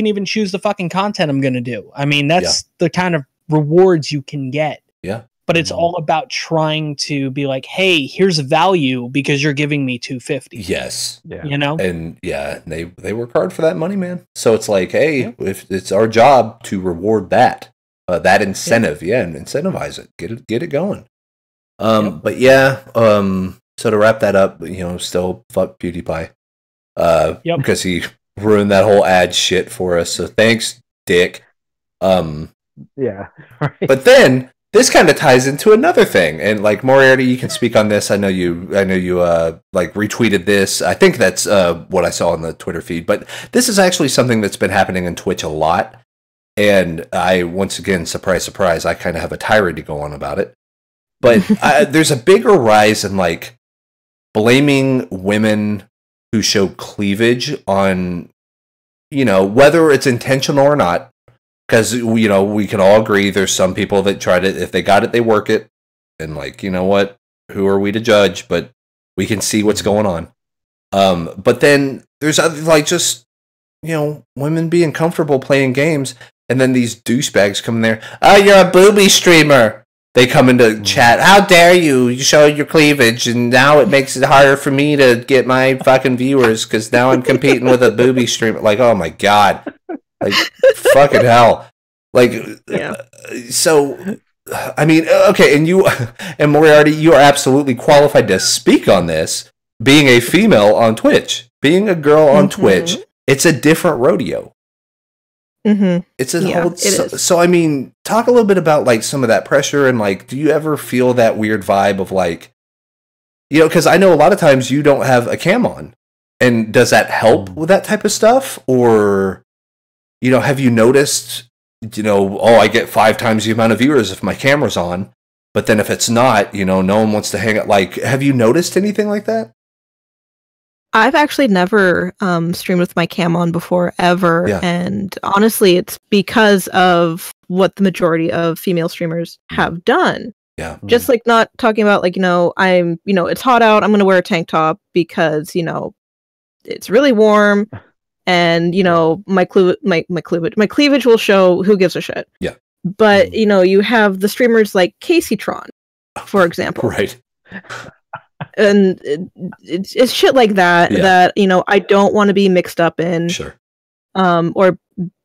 even choose the fucking content I'm gonna do. I mean, that's the kind of rewards you can get. Yeah. But it's all about trying to be like, hey, here's value because you're giving me $250. Yes. Yeah. You know? And they work hard for that money, man. So it's like, hey, if it's our job to reward that incentive, and incentivize it. Get it going. But so to wrap that up, you know, still fuck PewDiePie. Because he ruined that whole ad shit for us. So thanks, Dick. Yeah. Right. But then this kind of ties into another thing, and like Moriarty, you can speak on this. I know you like retweeted this. I think that's what I saw on the Twitter feed. But this is actually something that's been happening in Twitch a lot, and I once again, surprise, I kind of have a tirade to go on about it. But there's a bigger rise in like blaming women who show cleavage on, you know, whether it's intentional or not. Because, you know, we can all agree there's some people that try to, if they got it, they work it. And, like, you know what? Who are we to judge? But we can see what's going on. But then there's, like, just, you know, women being comfortable playing games. And then these douchebags come in there. Oh, you're a booby streamer. They come into chat. How dare you? You show your cleavage. And now it makes it harder for me to get my fucking viewers. Because now I'm competing with a booby streamer. Like, oh, my God. Like, fucking hell. Like, so, I mean, okay, and you, and Moriarty, you are absolutely qualified to speak on this, being a female on Twitch. Being a girl on Twitch, it's a different rodeo. It's a whole, so, I mean, talk a little bit about, like, some of that pressure, and, like, do you ever feel that weird vibe of, like, you know, because I know a lot of times you don't have a cam on, and does that help with that type of stuff, or... You know, have you noticed, you know, I get 5 times the amount of viewers if my camera's on, but then if it's not, you know, no one wants to hang out. Like, have you noticed anything like that? I've actually never streamed with my cam on before, ever. Yeah. And honestly, it's because of what the majority of female streamers have done. Yeah. Just like not talking about, like, you know, it's hot out, I'm going to wear a tank top because, you know, it's really warm. And, you know, my cleavage will show who gives a shit. Yeah. But, you know, you have the streamers like CaseyTron, for example. Right. And it's shit like that, that, you know, I don't want to be mixed up in. Sure. Or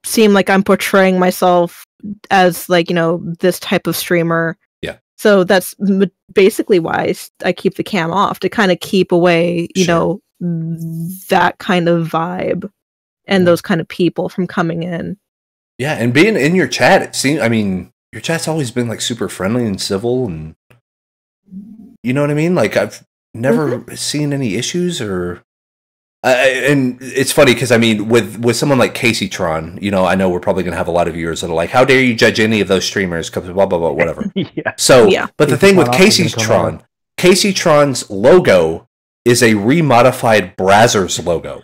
seem like I'm portraying myself as, like, you know, this type of streamer. Yeah. So that's basically why I keep the cam off, to kind of keep away, you know, that kind of vibe. And those kind of people from coming in. Yeah, and being in your chat, it seems, I mean, your chat's always been like super friendly and civil, and you know what I mean? Like, I've never seen any issues, or and it's funny because I mean, with someone like CaseyTron, you know, I know we're probably gonna have a lot of viewers that are like, how dare you judge any of those streamers? Blah blah blah, whatever. So, but the thing with CaseyTron's logo is a remodified Brazzers logo.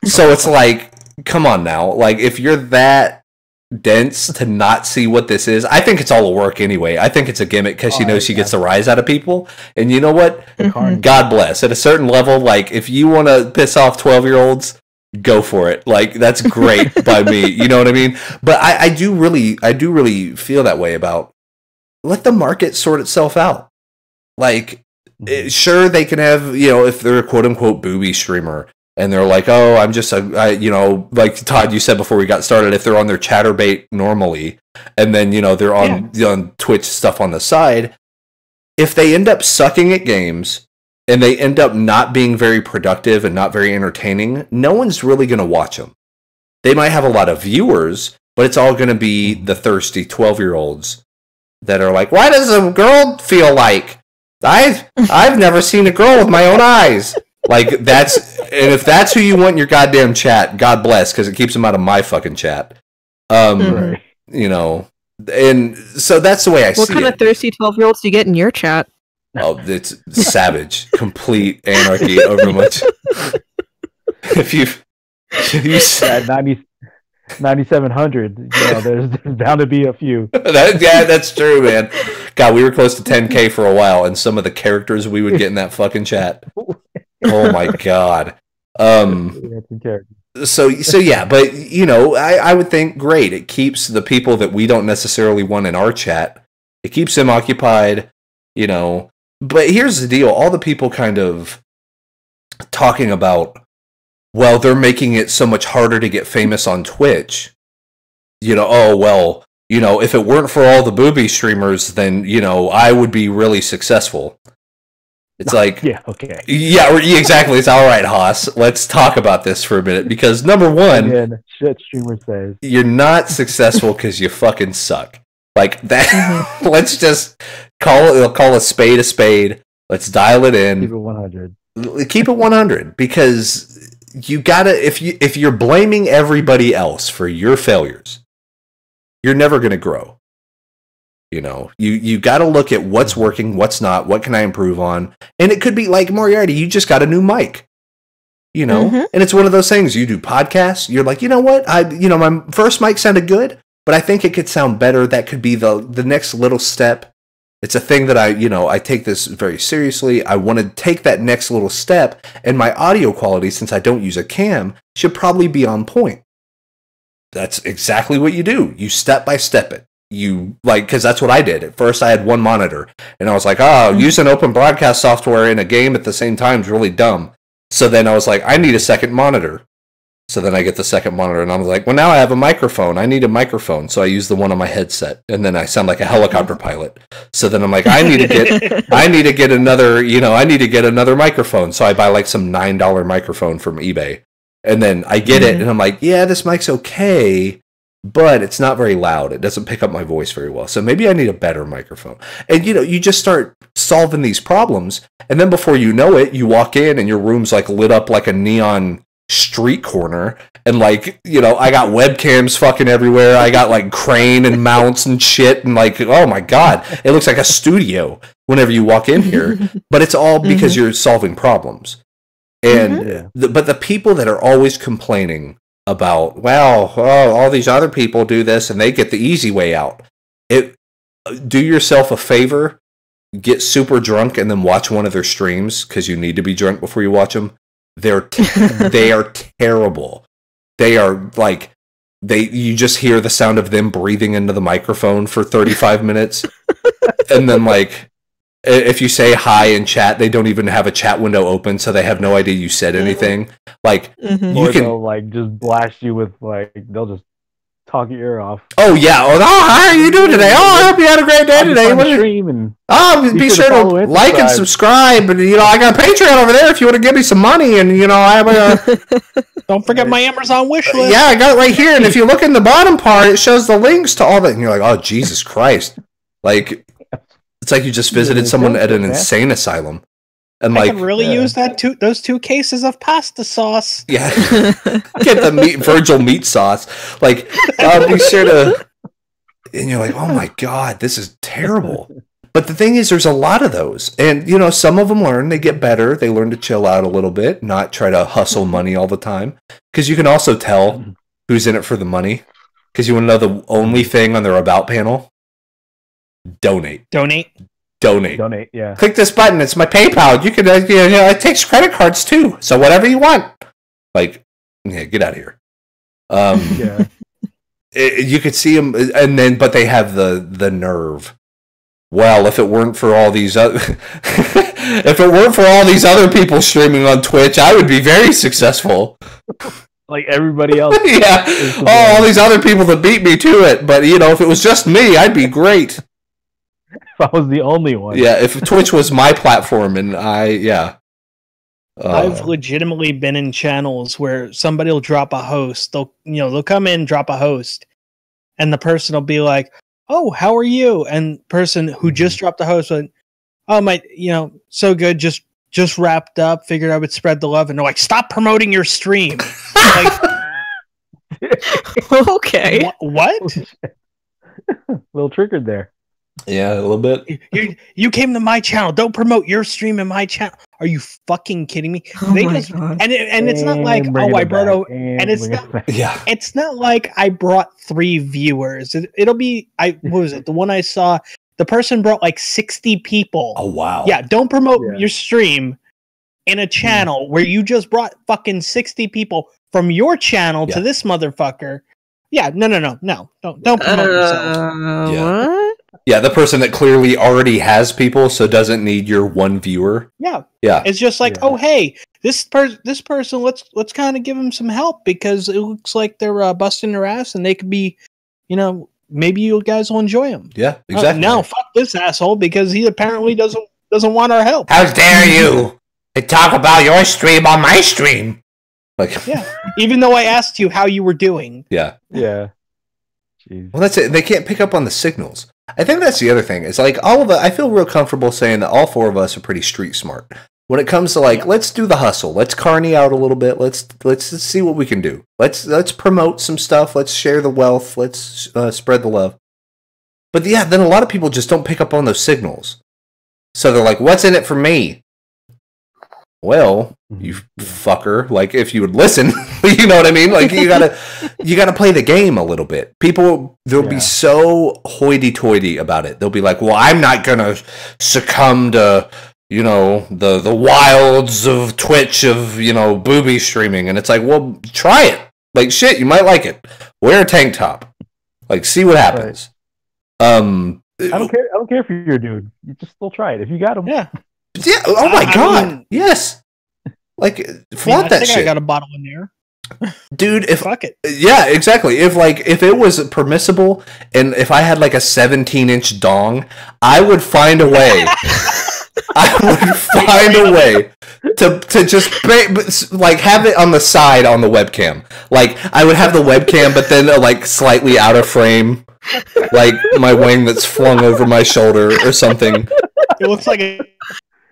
So it's like, come on now. Like, if you're that dense to not see what this is, I think it's all a work anyway. I think it's a gimmick because she knows she gets the rise out of people. And you know what? God bless. At a certain level, like, if you want to piss off 12-year-olds, go for it. Like, that's great by me. You know what I mean? But I do really feel that way about, let the market sort itself out. Like, sure, they can have, you know, if they're a quote-unquote booby streamer, and they're like, oh, I'm just you know, like Todd, you said before we got started, if they're on their ChatterBait normally, and then they're on Twitch stuff on the side. If they end up sucking at games and they end up not being very productive and not very entertaining, no one's really going to watch them. They might have a lot of viewers, but it's all going to be the thirsty 12-year-olds that are like, why does a girl feel like? I've never seen a girl with my own eyes. Like, and if that's who you want in your goddamn chat, God bless, because it keeps them out of my fucking chat. And so that's the way I see it. What kind of thirsty 12-year-olds do you get in your chat? Oh, it's savage. Complete anarchy over much. If you at 9,700, there's bound to be a few. That's true, man. God, we were close to 10K for a while, and some of the characters we would get in that fucking chat. Oh my God. So yeah, but I would think great. It keeps the people that we don't necessarily want in our chat. It keeps them occupied, But here's the deal: all the people kind of talking about, well, they're making it so much harder to get famous on Twitch. If it weren't for all the booby streamers, then I would be really successful. It's like, yeah, okay. Yeah, exactly. It's all right, Haas. Let's talk about this for a minute, because number one, shit streamer says you're not successful because you fucking suck. Like that. Let's just call a spade a spade. Let's dial it in. Keep it 100. Keep it 100, because you gotta. If you're blaming everybody else for your failures, you're never gonna grow. You got to look at what's working, what's not, what can I improve on, and it could be like Moriarty. You just got a new mic, and it's one of those things. You do podcasts, you're like, what? My first mic sounded good, but I think it could sound better. That could be the next little step. It's a thing that I take this very seriously. I want to take that next little step, and my audio quality, since I don't use a cam, should probably be on point. That's exactly what you do. You step by step it. Because that's what I did. At first I had one monitor, and I was like, using open broadcast software in a game at the same time is really dumb. So then I was like, I need a second monitor. So then I get the second monitor, and I was like, well, now I have a microphone. I need a microphone. So I use the one on my headset, and then I sound like a helicopter pilot. So then I'm like, I need to get another microphone. So I buy like some $9 microphone from eBay, and then I get it, and I'm like, yeah, this mic's okay, but it's not very loud. It doesn't pick up my voice very well. So maybe I need a better microphone. And, you just start solving these problems. And then before you know it, you walk in and your room's like lit up like a neon street corner. And like, I got webcams fucking everywhere. I got like crane and mounts and shit. And like, oh my God, it looks like a studio whenever you walk in here. But it's all because you're solving problems. And, but the people that are always complaining about, all these other people do this and they get the easy way out. Do yourself a favor, get super drunk, and then watch one of their streams, because you need to be drunk before you watch them. They are terrible. They are like, you just hear the sound of them breathing into the microphone for 35 minutes, and then like, if you say hi in chat, they don't even have a chat window open, so they have no idea you said anything. Like, they'll like just blast you with they'll just talk your ear off. Oh yeah. How are you doing today? Oh, I hope you had a great day today. Be sure to like and subscribe, and I got a Patreon over there if you want to give me some money, and I have a. Don't forget my Amazon wish list. Yeah, I got it right here, and if you look in the bottom part, it shows the links to all that, and you're like, oh Jesus Christ, like. It's like you just visited someone at an insane asylum, and I can really use those 2 cases of pasta sauce. Yeah, get the Virgil meat sauce. Like, be sure to. And you're like, oh my God, this is terrible. But the thing is, there's a lot of those, and some of them learn, they get better, they learn to chill out a little bit, not try to hustle money all the time, because you can also tell who's in it for the money. Because you want to know the only thing on their about panel. Donate, yeah. Click this button. It's my PayPal. You can, it takes credit cards too. So whatever you want. Like, yeah, get out of here. Yeah. You could see them, but they have the nerve. Well, if it weren't for all these other, people streaming on Twitch, I would be very successful. like everybody else. Yeah. Oh, all these other people that beat me to it. But, you know, if it was just me, I'd be great. If I was the only one. Yeah, if Twitch was my platform and I've legitimately been in channels where somebody will drop a host. They'll come in, drop a host, and the person will be like, "Oh, how are you?" And person who just dropped the host went, "Oh my, so good. Just wrapped up. Figured I would spread the love." And they're like, "Stop promoting your stream." Like, okay. What? A little triggered there. Yeah, a little bit. You came to my channel. Don't promote your stream in my channel. Are you fucking kidding me? Oh my God. And it's not like, oh, I brought over, and it's not. Yeah, it's not like I brought 3 viewers. It'll be what was it? The one I saw. The person brought like 60 people. Oh wow. Yeah, don't promote your stream in a channel where you just brought fucking 60 people from your channel to this motherfucker. Yeah, no. Don't promote yourself. What? Yeah, the person that clearly already has people, so doesn't need your one viewer. Yeah. Yeah. It's just like, oh hey, this person, let's kind of give them some help because it looks like they're busting their ass and they could be, maybe you guys will enjoy them. Yeah, exactly. Now fuck this asshole because he apparently doesn't want our help. How dare you talk about your stream on my stream? Like, yeah, even though I asked you how you were doing. Yeah. Yeah. Jeez. Well, that's it. They can't pick up on the signals. I think that's the other thing. It's like I feel real comfortable saying that all 4 of us are pretty street smart. When it comes to let's do the hustle. Let's carny out a little bit. Let's see what we can do. Let's promote some stuff. Let's share the wealth. Let's spread the love. But yeah, then a lot of people just don't pick up on those signals. So they're like, "What's in it for me?" Well, you fucker. Like, if you would listen, you know what I mean? Like, you gotta play the game a little bit. People, they'll be so hoity-toity about it. They'll be like, well, I'm not gonna succumb to, the wilds of Twitch of, booby streaming. And it's like, well, try it. Like, shit, you might like it. Wear a tank top. Like, see what happens. Right. I don't care if you're a dude. You just still try it. If you got them. Yeah. Yeah. Oh my God. Yes. Like, flaunt that shit. I got a bottle in there, dude. Fuck it. Yeah, exactly. If it was permissible, and if I had like a 17-inch dong, I would find a way. I would find a way to just like have it on the side on the webcam. Like, I would have the webcam, but then like slightly out of frame, like my wing that's flung over my shoulder or something. It looks like a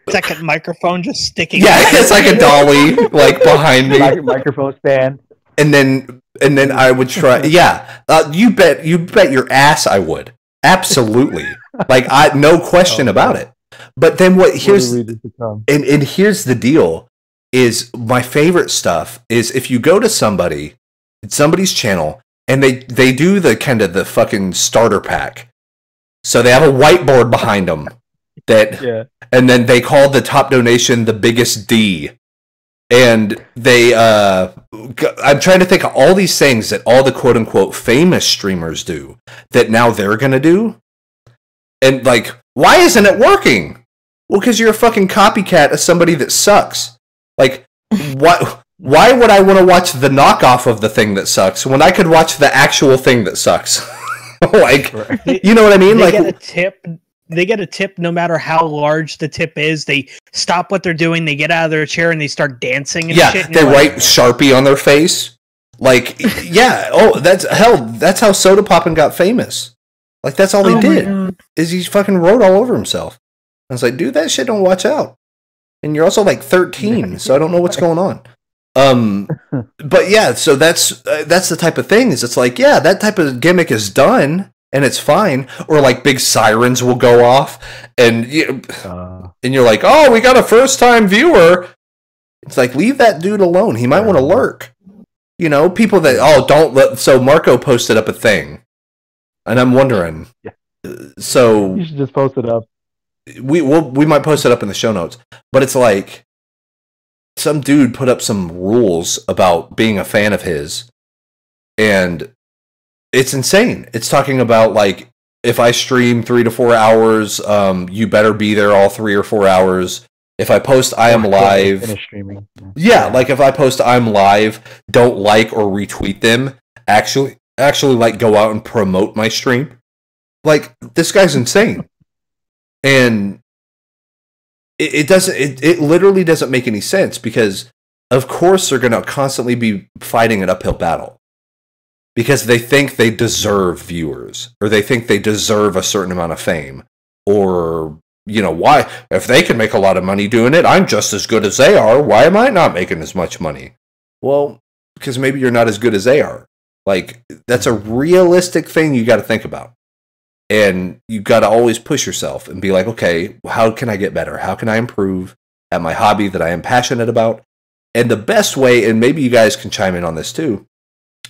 second microphone just sticking. Yeah, it's like a dolly, like behind me. Microphone stand. And then I would try. Yeah, you bet your ass I would. Absolutely, like no question about it. But then here's here's the deal: is my favorite stuff is if you go to somebody's channel and they do the kind of the fucking starter pack. So they have a whiteboard behind them and then they call the top donation the biggest D. And they I'm trying to think of all these things that all the quote unquote famous streamers do that now they're gonna do. And like, why isn't it working? Well, because you're a fucking copycat of somebody that sucks. Like, why would I want to watch the knockoff of the thing that sucks when I could watch the actual thing that sucks? Like, you know what I mean? They get a tip. They get a tip no matter how large the tip is. They stop what they're doing. They get out of their chair and they start dancing and shit. And they write Sharpie on their face. Like, yeah. Oh, that's how Soda Poppin' got famous. Like, that's all he did. Is he fucking wrote all over himself. I was like, dude, that shit don't watch out. And you're also like 13, so I don't know what's going on. But yeah, so that's the type of thing. Is it's like, yeah, that type of gimmick is done. And it's fine, or like big sirens will go off, and you're like, "Oh, we got a first-time viewer." It's like, leave that dude alone. He might want to lurk. People that don't let. So Marco posted up a thing, and I'm wondering. So you should just post it up. We might post it up in the show notes, but it's like some dude put up some rules about being a fan of his, and it's insane. It's talking about, like, if I stream 3 to 4 hours, you better be there all 3 or 4 hours. If I post I am live, finish streaming. yeah, like if I post I'm live, don't like or retweet them, actually like go out and promote my stream. Like, this guy's insane. And it literally doesn't make any sense, because of course they're going to constantly be fighting an uphill battle because they think they deserve viewers, or they think they deserve a certain amount of fame, or, you know, why, if they can make a lot of money doing it, I'm just as good as they are. Why am I not making as much money? Well, because maybe you're not as good as they are. Like, that's a realistic thing you got to think about. And you got to always push yourself and be like, okay, how can I get better? How can I improve at my hobby that I am passionate about? And the best way, and maybe you guys can chime in on this too,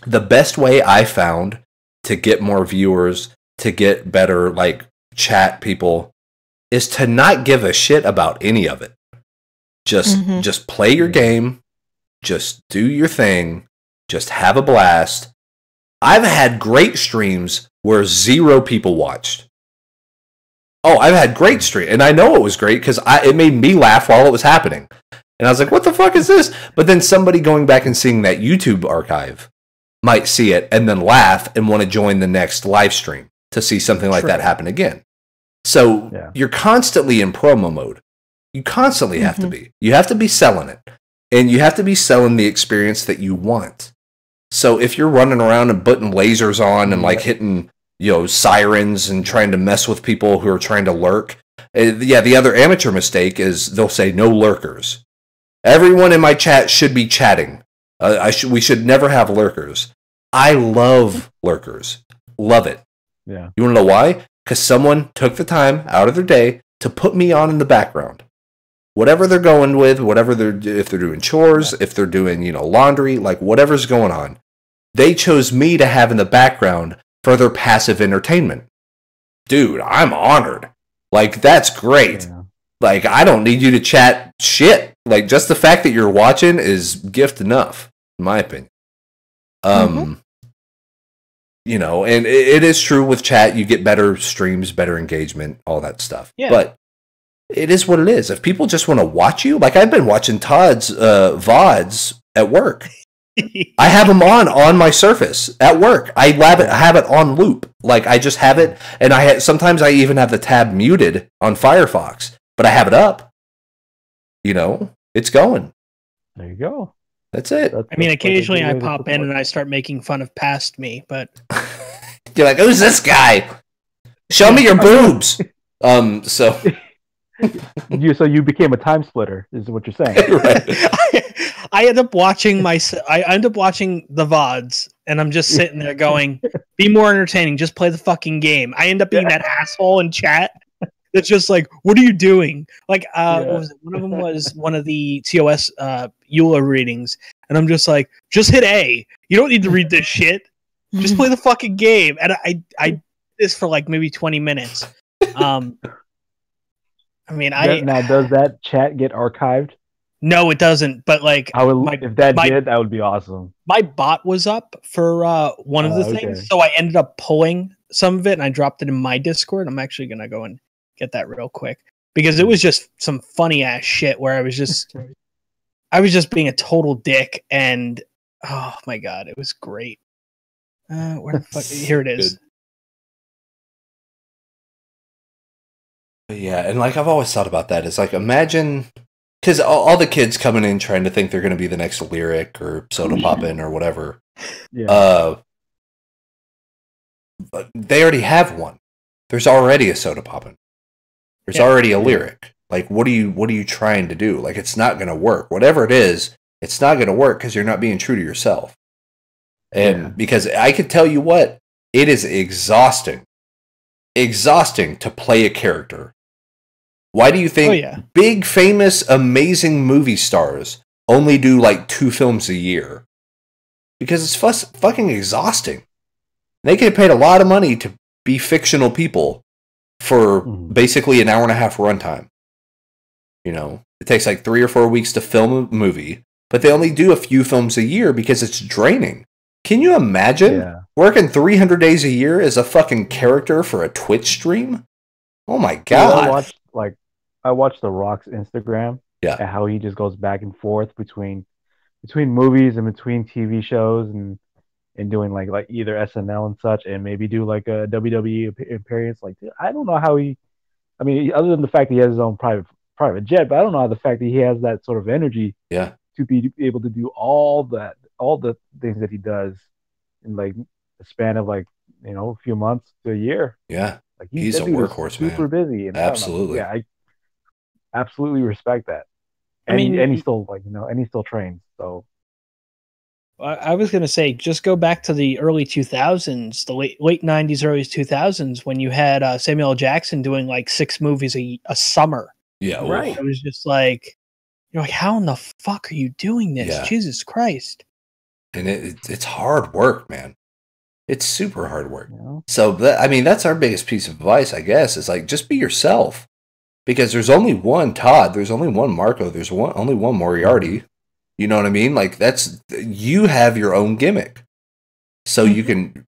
the best way I found to get more viewers, to get better, like, chat people, is to not give a shit about any of it. Just play your game, just do your thing, just have a blast. I've had great streams where 0 people watched. Oh, I've had great stream, and I know it was great because it made me laugh while it was happening. And I was like, what the fuck is this? But then somebody going back and seeing that YouTube archive might see it and then laugh and want to join the next live stream to see something like that happen again. So you're constantly in promo mode. You constantly have to be. You have to be selling it. And you have to be selling the experience that you want. So if you're running around and putting lasers on and like hitting, you know, sirens and trying to mess with people who are trying to lurk, the other amateur mistake is they'll say no lurkers. Everyone in my chat should be chatting. We should never have lurkers. I love lurkers. Love it. Yeah. You want to know why? Because someone took the time out of their day to put me on in the background. Whatever they're going with, if they're doing chores, if they're doing, you know, laundry, like whatever's going on, they chose me to have in the background for their passive entertainment. Dude, I'm honored. Like, that's great. Yeah. Like, I don't need you to chat shit. Like, just the fact that you're watching is gift enough, in my opinion. You know, and it is true with chat, you get better streams, better engagement, all that stuff. Yeah. But it is what it is. If people just want to watch you, like I've been watching Todd's VODs at work. I have them on my Surface at work. I have it on loop. Like, I just have it, and sometimes I even have the tab muted on Firefox, but I have it up. You know, it's going. There you go. That's it. I mean, occasionally I pop in and I start making fun of past me, but you're like, who's this guy? Show me your boobs. So you became a time splitter, is what you're saying. Right. I end up watching the VODs, and I'm just sitting there going, be more entertaining, just play the fucking game. I end up being that asshole in chat that's just like, what are you doing? Like, what was it? One of them was one of the TOS EULA readings, and I'm just like, just hit A. You don't need to read this shit. Just play the fucking game. And I did this for like maybe 20 minutes. I mean, now does that chat get archived? No, it doesn't. But like, if that did, that would be awesome. My bot was up for one of the things, so I ended up pulling some of it and I dropped it in my Discord. I'm actually gonna go and get that real quick because it was just some funny ass shit where I was just being a total dick, and oh my god, it was great. Where the fuck? Here it is. Good. Yeah, and like I've always thought about that. It's like, imagine, because all the kids coming in trying to think they're going to be the next Lyric or Soda Poppin' or whatever. Yeah. They already have one. There's already a Soda Poppin'. There's already a Lyric. Like, what are you trying to do? Like, it's not going to work. Whatever it is, it's not going to work because you're not being true to yourself. And because I can tell you what, it is exhausting to play a character. Why do you think big, famous, amazing movie stars only do like 2 films a year? Because it's fucking exhausting. They get paid a lot of money to be fictional people for basically an hour and a half runtime. You know, it takes like 3 or 4 weeks to film a movie, but they only do a few films a year because it's draining. Can you imagine working 300 days a year as a fucking character for a Twitch stream? Oh my god! I watched like I watch The Rock's Instagram. Yeah. And how he just goes back and forth between movies and between TV shows and doing like either SNL and such, and maybe do like a WWE appearance. Like, dude, I don't know how he. I mean, other than the fact that he has his own private jet, but I don't know how the fact that he has that sort of energy. Yeah. To be able to do all the things that he does in like the span of like a few months to a year. Yeah. Like he's a workhorse, super busy. And absolutely. Yeah, I absolutely respect that. I mean, and he still and he still trains. So I was going to say, just go back to the early 2000s, the late 90s, early 2000s, when you had Samuel L. Jackson doing like 6 movies a summer. Yeah, right. It was just like, you're like, how in the fuck are you doing this? Yeah. Jesus Christ. And it's hard work, man. It's super hard work. Yeah. So that's our biggest piece of advice, I guess, is like, just be yourself. Because there's only one Todd, there's only one Marco, there's only one Moriarty. You know what I mean? Like, you have your own gimmick. So you can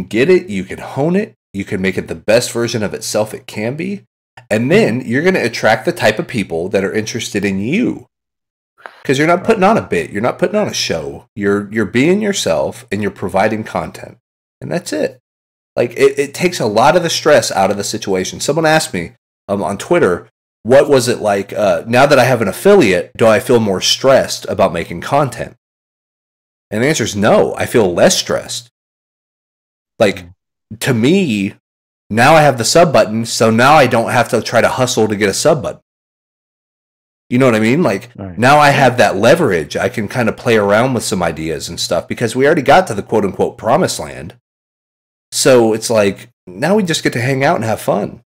get it, you can hone it, you can make it the best version of itself it can be. And then you're going to attract the type of people that are interested in you. Because you're not putting on a bit, you're not putting on a show. You're being yourself and you're providing content. And that's it. Like, it takes a lot of the stress out of the situation. Someone asked me on Twitter, what was it like, now that I have an affiliate, do I feel more stressed about making content? And the answer is no, I feel less stressed. Like, to me, now I have the sub button, so now I don't have to try to hustle to get a sub button. You know what I mean? Like, now I have that leverage. I can kind of play around with some ideas and stuff because we already got to the quote-unquote promised land. So it's like, now we just get to hang out and have fun.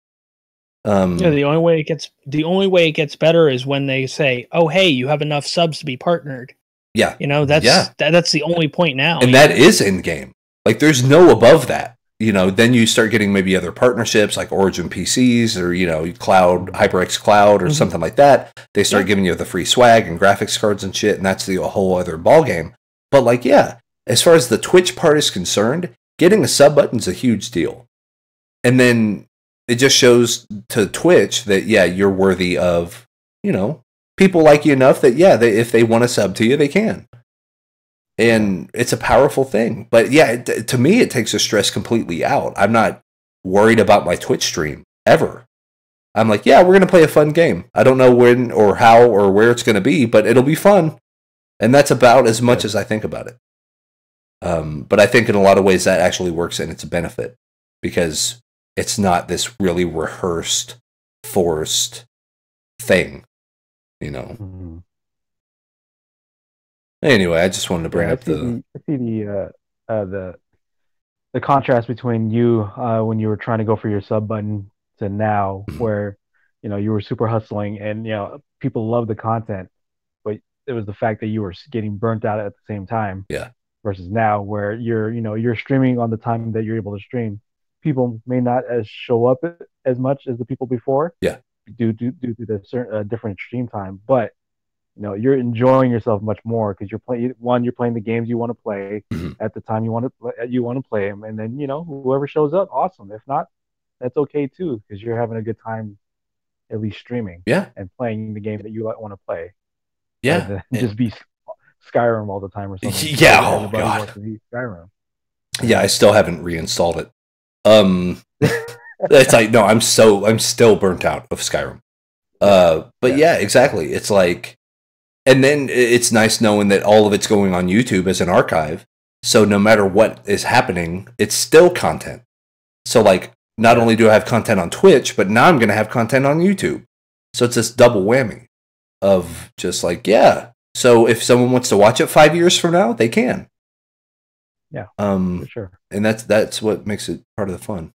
The only way it gets better is when they say, "Oh, hey, you have enough subs to be partnered." Yeah, that's the only point now, and that is in game. Like, there's no above that. Then you start getting maybe other partnerships like Origin PCs or Cloud, HyperX Cloud, or something like that. They start giving you the free swag and graphics cards and shit, and that's a whole other ball game. But like, yeah, as far as the Twitch part is concerned, getting a sub button is a huge deal, and then it just shows to Twitch that, yeah, you're worthy of, people like you enough that, yeah, if they want to sub to you, they can. And it's a powerful thing. But yeah, to me, it takes the stress completely out. I'm not worried about my Twitch stream, ever. I'm like, yeah, we're going to play a fun game. I don't know when or how or where it's going to be, but it'll be fun. And that's about as much as I think about it. But I think in a lot of ways that actually works and it's a benefit. Because it's not this really rehearsed, forced thing, Mm-hmm. Anyway, I just wanted to bring up the contrast between you when you were trying to go for your sub button to now, where you were super hustling and people love the content, but it was the fact that you were getting burnt out at the same time. Yeah. Versus now, where you're streaming on the time that you're able to stream. People may not show up as much as the people before. Yeah. Due to the certain different stream time, but you're enjoying yourself much more because you're playing the games you want to play at the time you want to play them, and then whoever shows up, awesome. If not, that's okay too because you're having a good time, at least streaming. Yeah. And playing the game that you want to play. Yeah. Just be Skyrim all the time or something. Yeah. Oh God. Skyrim. Yeah, I still haven't reinstalled it. It's like, no, I'm still burnt out of Skyrim. But yeah, exactly. It's like, and then it's nice knowing that all of it's going on YouTube as an archive. So no matter what is happening, it's still content. So like, not only do I have content on Twitch, but now I'm going to have content on YouTube. So it's this double whammy of just like, yeah. So if someone wants to watch it 5 years from now, they can. Yeah. For sure. And that's what makes it part of the fun.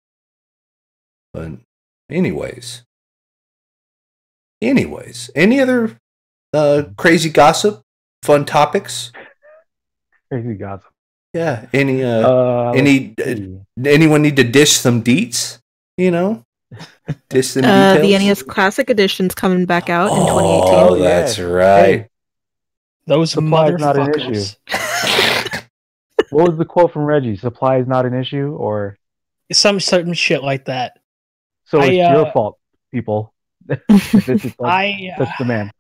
But anyways, any other crazy gossip, fun topics? Crazy gossip. Yeah. Anyone need to dish some deets? Dish some details? The NES Classic Edition's coming back out in 2018. Oh, that's right. Hey, those supply is not an motherfuckers. issue. What was the quote from Reggie? Supply is not an issue, or Some certain shit like that. so it's your fault, people. If this is such the man.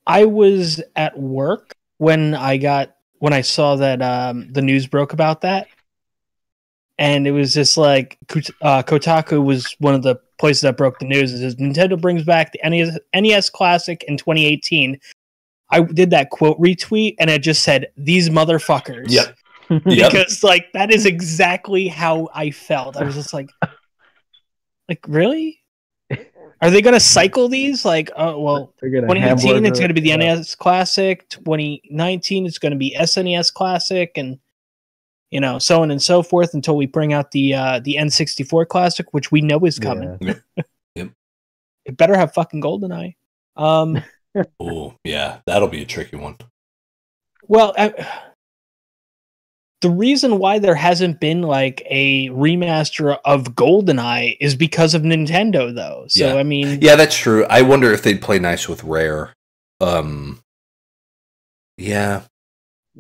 I was at work when I saw that the news broke about that, and it was just like Kotaku was one of the places that broke the news. It says Nintendo brings back the NES Classic in 2018. I did that quote retweet, and it just said, "These motherfuckers." Yep. Because like that is exactly how I felt. I was just like really? Are they going to cycle these? Like, oh well, 2018 it's going to be the NES Classic. 2019 it's going to be SNES Classic, and so on and so forth until we bring out the N64 Classic, which we know is coming. Yeah. Yep. It better have fucking GoldenEye. Oh yeah, that'll be a tricky one. Well, the reason why there hasn't been like a remaster of GoldenEye is because of Nintendo, though. So yeah. I mean, yeah, that's true. I wonder if they'd play nice with Rare. Yeah,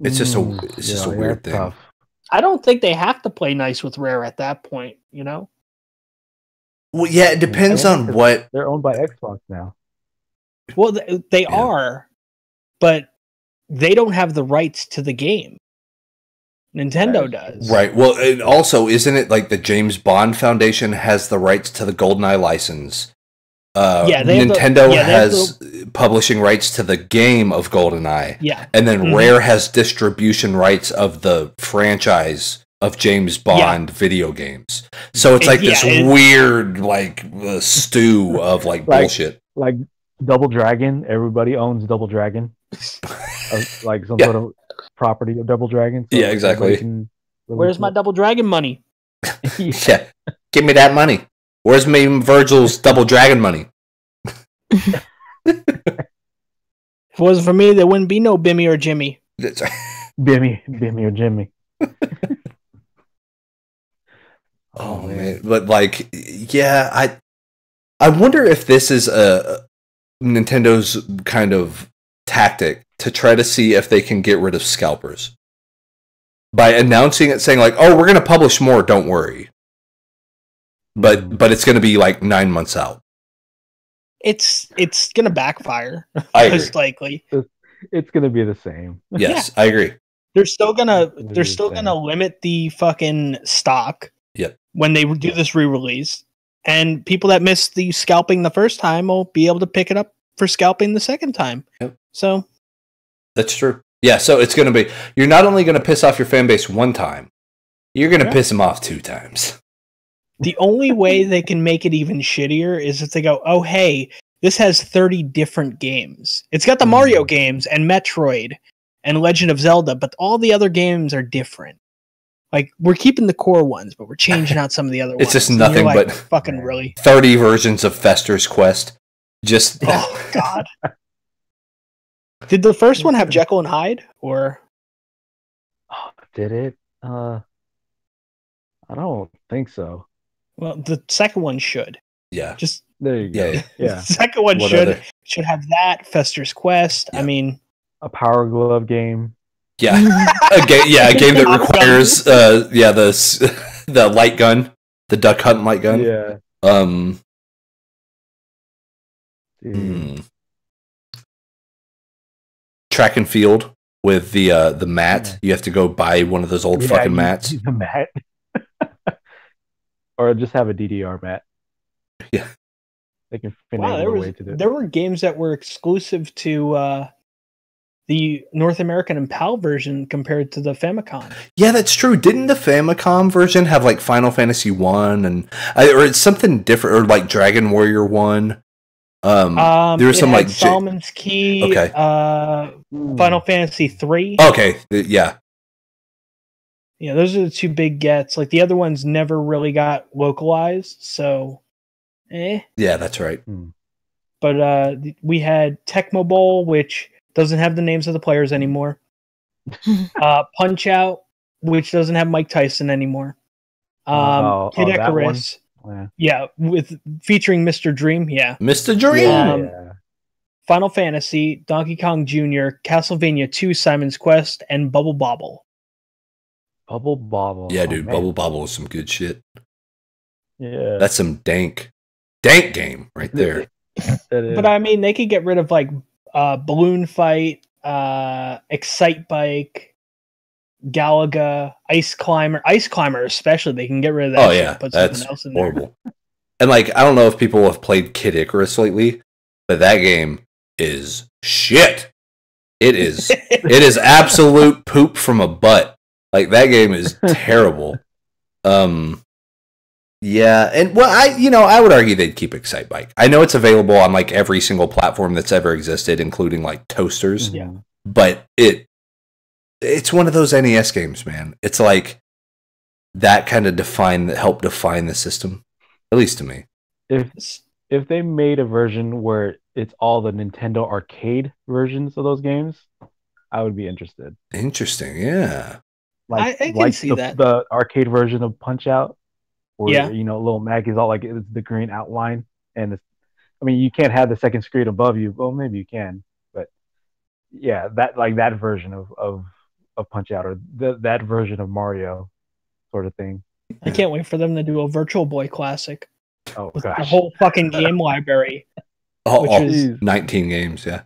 it's just a weird thing. Tough. I don't think they have to play nice with Rare at that point. Well, yeah, it depends on what they're owned by Xbox now. Well, they are, but they don't have the rights to the game. Nintendo does. Right. Well, and also, isn't it like the James Bond Foundation has the rights to the GoldenEye license? Nintendo has publishing rights to the game of GoldenEye. Yeah. And then Rare has distribution rights of the franchise of James Bond video games. So it's like this weird, like, stew of like bullshit. Like Double Dragon, everybody owns Double Dragon. Like some sort of property of Double Dragon. So exactly. Where's my Double Dragon money? Yeah, give me that money. Where's me Virgil's Double Dragon money? If it wasn't for me, there wouldn't be no Bimmy or Jimmy. Bimmy or Jimmy. Oh man, but like, yeah, I wonder if this is a Nintendo's kind of tactic to try to see if they can get rid of scalpers by announcing it, saying like, "Oh, we're going to publish more. Don't worry." But it's going to be like 9 months out. It's going to backfire. Most likely. It's going to be the same. Yes, yeah. I agree. They're still gonna limit the fucking stock. Yep. When they do this re-release, and people that missed the scalping the first time will be able to pick it up for scalping the second time. Yep. So that's true. Yeah, so it's going to be, you're not only going to piss off your fan base one time, you're going to piss them off 2 times. The only way they can make it even shittier is if they go, oh, hey, this has 30 different games. It's got the Mario games and Metroid and Legend of Zelda, but all the other games are different. Like, we're keeping the core ones, but we're changing out some of the other ones. It's just nothing but fucking really 30 versions of Fester's Quest. Just oh god. Did the first one have Jekyll and Hyde, or did it? I don't think so. Well, the second one should. Yeah. Just there you go. Yeah. The second one should have that Fester's Quest. Yeah. I mean, a Power Glove game. Yeah. a game that requires the light gun, the Duck Hunt light gun. Yeah. Track and field with the mat. Yeah. You have to go buy one of those old fucking mats. The mat. Or just have a DDR mat. Yeah. They can finagle their way to it. There were games that were exclusive to the North American and PAL version compared to the Famicom. Yeah, that's true. Didn't the Famicom version have like Final Fantasy 1 and or it's something different, or like Dragon Warrior 1? There was some like Solomon's Key. Okay. Final Fantasy 3. Okay. Yeah. Yeah, those are the 2 big gets. Like the other ones never really got localized, so Yeah, that's right. But we had Tecmo Bowl, which doesn't have the names of the players anymore. Punch Out, which doesn't have Mike Tyson anymore. Kid Icarus. Yeah, with featuring Mr. Dream. Yeah, Mr. Dream. Final Fantasy, Donkey Kong Jr., Castlevania 2, Simon's Quest, and Bubble Bobble. Bubble Bobble. Yeah, dude, Bubble Bobble is some good shit. Yeah. That's some dank game right there. But I mean, they could get rid of like Balloon Fight, Excite Bike, Galaga, Ice Climber, especially. They can get rid of that. Oh shit yeah, and put that's something else in horrible. And like, I don't know if people have played Kid Icarus lately, but that game is shit. It is. It is absolute poop from a butt. Like, that game is terrible. Yeah, and well, I would argue they'd keep Excite Bike. I know it's available on like every single platform that's ever existed, including like toasters. Yeah. But it's one of those NES games, man. It's like that kind of helped define the system, at least to me. If they made a version where it's all the Nintendo arcade versions of those games, I would be interested. Interesting, yeah. I can see that. The arcade version of Punch Out, where Yeah. little Maggie's all like it's the green outline, and I mean you can't have the second screen above you. Well, maybe you can, but yeah, that version of Punch Out or that version of Mario, sort of thing. I can't wait for them to do a Virtual Boy classic Oh with the gosh, whole fucking game library. All is- 19 games, yeah.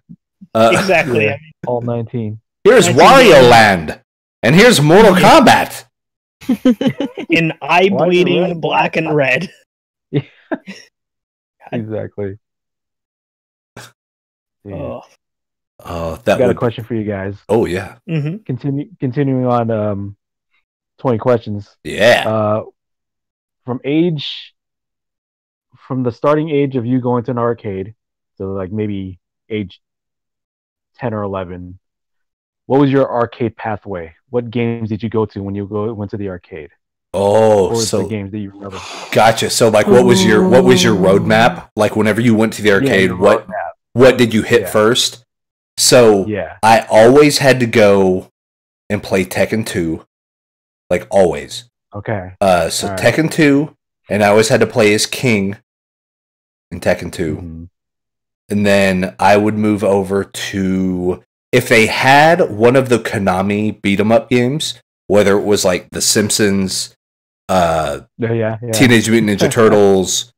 Exactly. yeah. All 19. Here's 19 Wario games. Land, and here's Mortal Kombat. In eye Why is it bleeding red? black and red. Exactly. Yeah. Oh. Oh, I that got a would. question for you guys. Oh yeah, hmm Continuing on 20 questions. yeah. From the starting age of you going to an arcade, so like maybe age 10 or 11, what was your arcade pathway? What games did you go to when you went to the arcade? Oh, Or so the games that you remember? gotcha. So like, what was your roadmap? Like, whenever you went to the arcade, your what roadmap. did you hit Yeah. first? So Yeah. I always had to go and play Tekken 2, like always. Okay. So All right. Tekken 2, and I always had to play as King in Tekken 2. Mhm. And then I would move over to, if they had one of the Konami beat 'em up games, whether it was like The Simpsons, Yeah. Teenage Mutant Ninja Turtles,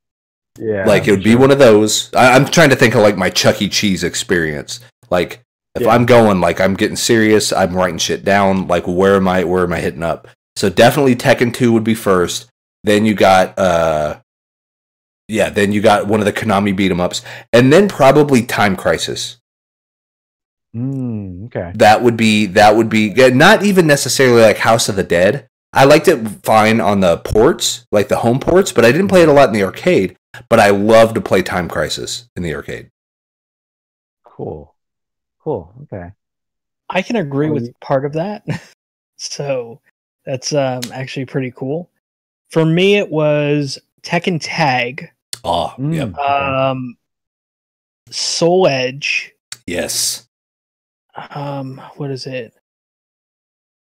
Yeah. like it would be one of those. I'm trying to think of like my Chuck E. Cheese experience. Like if Yeah. I'm going, like I'm getting serious, I'm writing shit down. Like where am I hitting up? So definitely Tekken 2 would be first. Then you got then you got one of the Konami beat 'em ups, and then probably Time Crisis. Okay. That would be not even necessarily like House of the Dead. I liked it fine on the ports, like the home ports, but I didn't play it a lot in the arcade. But I love to play Time Crisis in the arcade. Cool. Okay. I can agree Oh, with you- part of that. So that's actually pretty cool. For me, it was Tekken Tag, Oh, Mm. yep. Okay. Soul Edge. Yes. What is it?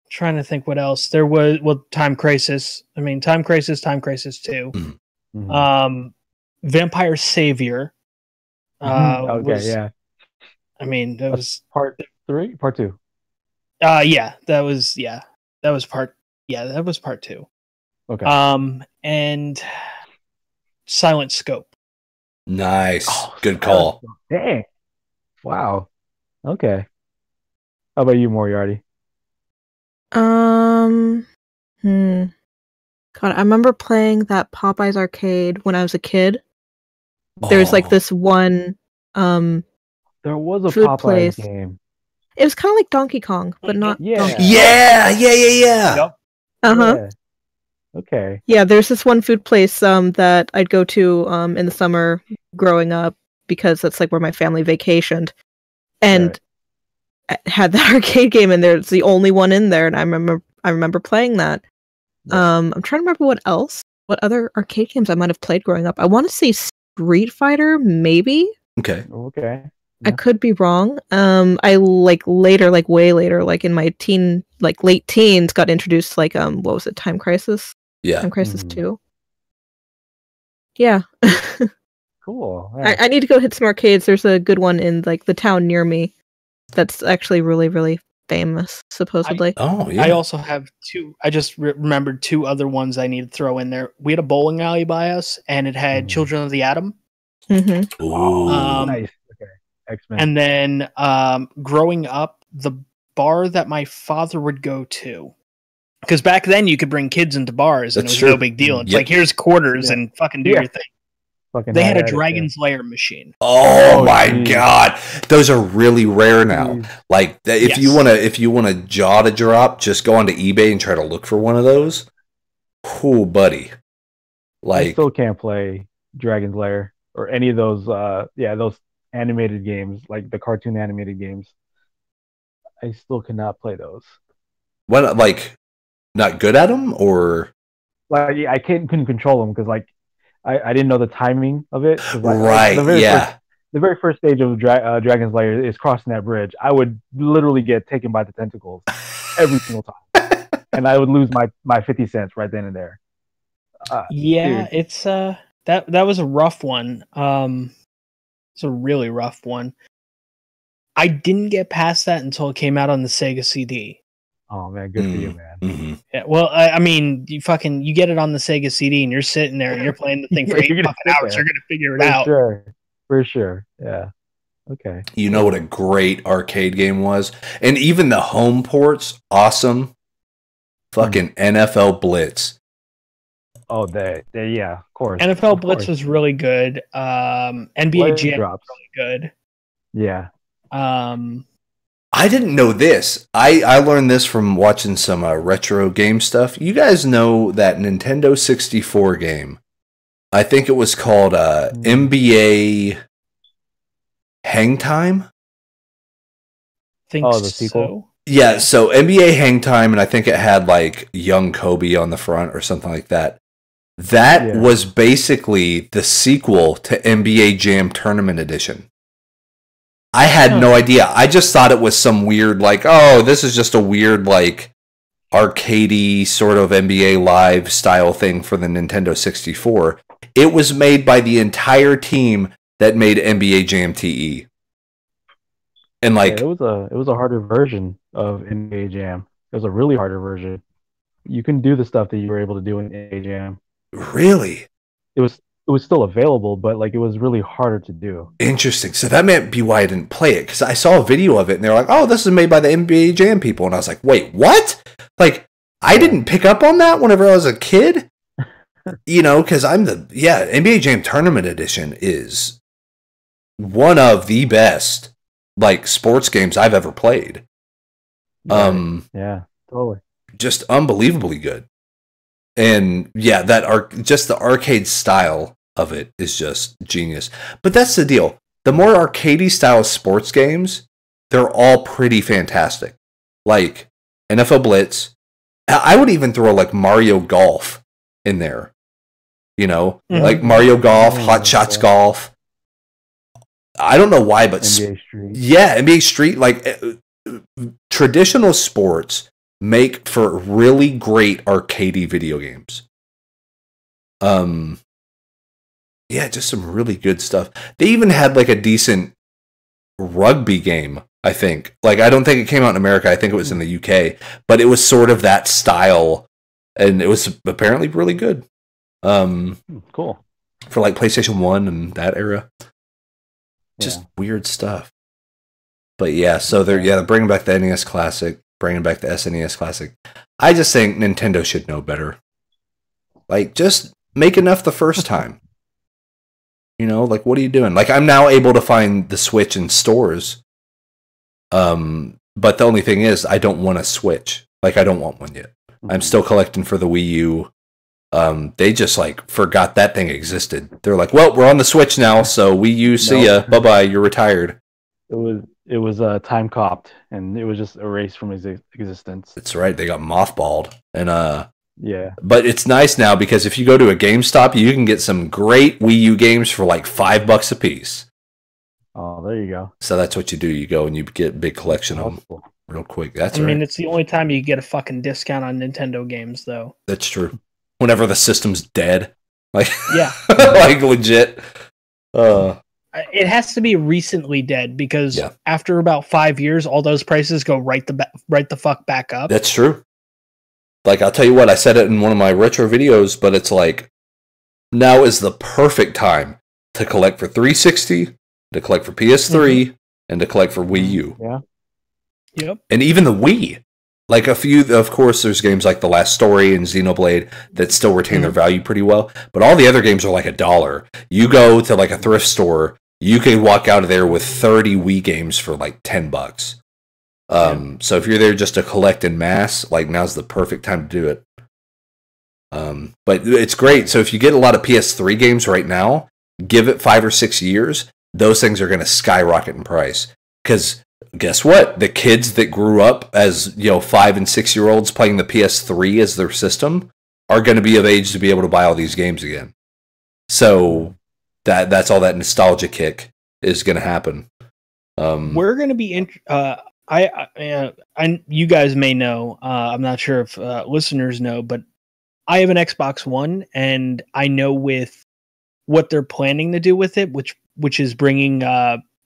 Trying to think what else there was. Well, Time Crisis. I mean, Time Crisis 2. Mhm. Vampire Savior. Okay. Was- Yeah. I mean, that was Part 3, Part 2. that was part 2. Okay. And Silent Scope. Nice. Oh, Good call. Dang. Wow. Okay. How about you, Moriarty? God, I remember playing that Popeyes arcade when I was a kid. There's like Oh. this one. There was a Food Popeyes place. game. It was kind of like Donkey Kong, but not Yeah. Donkey. Yeah. Yep. Uh huh. Yeah. Okay. Yeah, there's this one food place that I'd go to in the summer growing up because that's like where my family vacationed, and I had that arcade game in there. It's the only one in there, and I remember playing that. Yeah. I'm trying to remember what other arcade games I might have played growing up. I want to say Street Fighter, maybe. Okay. Okay. I could be wrong. I like later, like way later, like in my late teens, got introduced to like what was it, Time Crisis? Yeah. Time Crisis Mhm. 2. Yeah. Cool. Yeah. I need to go hit some arcades. There's a good one in like the town near me that's actually really, really famous, supposedly. Oh yeah. I also have two. I just remembered two other ones I need to throw in there. We had a bowling alley by us, and it had Children of the Atom. Mm-hmm. Ooh. Nice. Okay. X-Men. And then growing up, the bar that my father would go to, because back then you could bring kids into bars and That's it was true. no big deal. It's Yep. like, here's quarters Yeah. and fucking do Yeah. your thing. Fucking They had a at it, Dragon's Lair machine. Oh my geez. god, those are really rare now. Jeez. Like if you wanna jaw to drop, just go onto eBay and try to look for one of those. Cool, buddy. I Like still can't play Dragon's Lair or any of those. Those animated games, like the cartoon animated games. I still cannot play those. what? Like not good at them, or Like I couldn't control them because like I didn't know the timing of it. 'Cause, like, right? The very first stage of Dragon's Lair is crossing that bridge. I would literally get taken by the tentacles every single time, and I would lose my 50 cents right then and there. Yeah, dude. it's that was a rough one. It's a really rough one. I didn't get past that until it came out on the Sega CD. Oh man, good for you, man. Mhm. Yeah, well, I mean, you get it on the Sega CD and you're sitting there and you're playing the thing for Yeah, 8 you're gonna fucking sit hours. there. You're gonna figure it out. For sure. Yeah. Okay. You know what a great arcade game was, and even the home ports, awesome. Fucking NFL Blitz. Oh, yeah, of course. NFL Of Blitz course. was really good. NBA Blade Jam was drops. really good. Yeah. I didn't know this. I learned this from watching some retro game stuff. You guys know that Nintendo 64 game? I think it was called NBA Hang Time. Think Oh, the so. sequel? Yeah, so NBA Hang Time, and I think it had like young Kobe on the front or something like that. That Yeah. was basically the sequel to NBA Jam Tournament Edition. I had no idea. I just thought it was some weird, like, oh, this is just a weird, like, arcadey sort of NBA Live style thing for the Nintendo 64. It was made by the entire team that made NBA Jam TE. And like, Yeah, it was a harder version of NBA Jam. It was a really harder version. You couldn't do the stuff that you were able to do in NBA Jam. really It was still available, but like it was really harder to do. interesting. So that might be why I didn't play it, because I saw a video of it and they're like, oh, this is made by the NBA Jam people. And I was like, wait, what? Like, I didn't pick up on that whenever I was a kid. You know, because NBA Jam Tournament Edition is one of the best like sports games I've ever played. Yeah, totally. Just unbelievably good. And yeah, just the arcade style of it is just genius. But that's the deal. The more arcadey style sports games, they're all pretty fantastic. Like NFL Blitz. I would even throw like Mario Golf in there. You know, like Mario Golf, Hot Shots Golf. I don't know why, but NBA Street. yeah, NBA Street, like traditional sports make for really great arcadey video games. Yeah, just some really good stuff. They even had like a decent rugby game, I think. Like, I don't think it came out in America. I think it was in the UK, but it was sort of that style, and it was apparently really good. Cool. For like PlayStation 1 and that era. Just Yeah. weird stuff. But yeah, so they're bringing back the NES Classic, bringing back the SNES Classic. I just think Nintendo should know better. Like, just make enough the first time. You know, like, what are you doing? Like, I'm now able to find the Switch in stores. But the only thing is, I don't want a Switch. Like, I don't want one yet. I'm still collecting for the Wii U. They just, like, forgot that thing existed. They're like, well, we're on the Switch now, so Wii U, see ya. Bye-bye, you're retired. It was time copped, and it was just erased from existence. That's right, they got mothballed. And, Yeah. but it's nice now because if you go to a GameStop, you can get some great Wii U games for like $5 a piece. Oh, there you go. So that's what you do. You go and you get a big collection of them Awesome. real quick. That's I right. mean, it's the only time you get a fucking discount on Nintendo games, though. That's true. Whenever the system's dead, like Yeah. like legit. it has to be recently dead because after about 5 years, all those prices go right the fuck back up. That's true. Like, I'll tell you what, I said it in one of my retro videos, but it's like, now is the perfect time to collect for 360, to collect for PS3, and to collect for Wii U. Yeah. Yep. And even the Wii. Like a few, of course, there's games like The Last Story and Xenoblade that still retain their value pretty well, but all the other games are like $1. You go to like a thrift store, you can walk out of there with 30 Wii games for like $10. So if you're there just to collect in mass, like now's the perfect time to do it. But it's great. So if you get a lot of PS3 games right now, give it 5 or 6 years, those things are going to skyrocket in price. Because guess what? The kids that grew up as 5 and 6 year olds playing the PS3 as their system are going to be of age to be able to buy all these games again. So that's all that nostalgia kick is going to happen. We're going to be you guys may know. I'm not sure if listeners know, but I have an Xbox One, and I know with what they're planning to do with it, which is bringing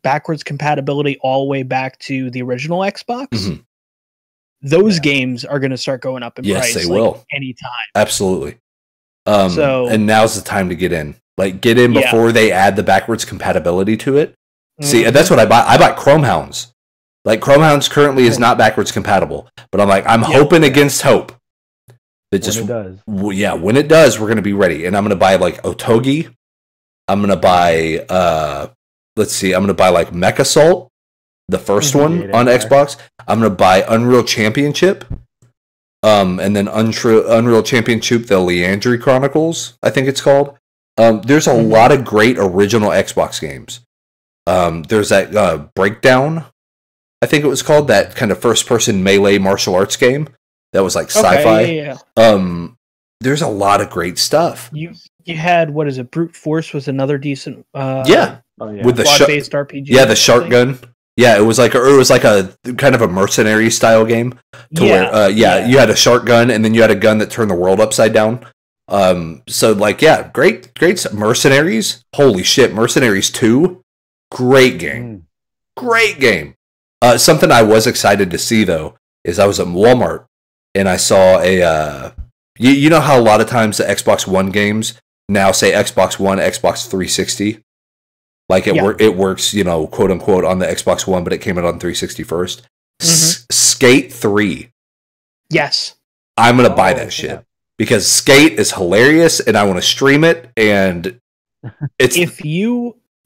backwards compatibility all the way back to the original Xbox. Mm-hmm. Those games are going to start going up in price. Yes, they will. Anytime. Absolutely. And now's the time to get in. Like, get in before they add the backwards compatibility to it. Mm-hmm. See, that's what I bought. I bought Chrome Hounds. Like, Chrome Hounds currently is not backwards compatible, but I'm like, I'm hoping against hope. That just, when it does. When it does, we're going to be ready. And I'm going to buy, like, Otogi. I'm going to buy, I'm going to buy, like, Mech Assault, the first one on Xbox. I'm going to buy Unreal Championship. And then Unreal Championship, the Leandry Chronicles, I think it's called. There's a lot of great original Xbox games. There's that Breakdown, I think it was called, that kind of first-person melee martial arts game that was like sci-fi. There's a lot of great stuff. You had, what is it? Brute Force was another decent. With the squad-based RPG. Yeah, the shark gun. Yeah, it was like a kind of a mercenary style game. Where you had a shark gun, and then you had a gun that turned the world upside down. So like, great Mercenaries. Holy shit, Mercenaries 2, great game, great game. Something I was excited to see though is I was at Walmart and I saw a. You know how a lot of times the Xbox One games now say Xbox One, Xbox 360. Like it works, quote unquote, on the Xbox One, but it came out on 360 first. Skate 3. Yes. I'm going to buy that shit because Skate is hilarious and I want to stream it. And it's.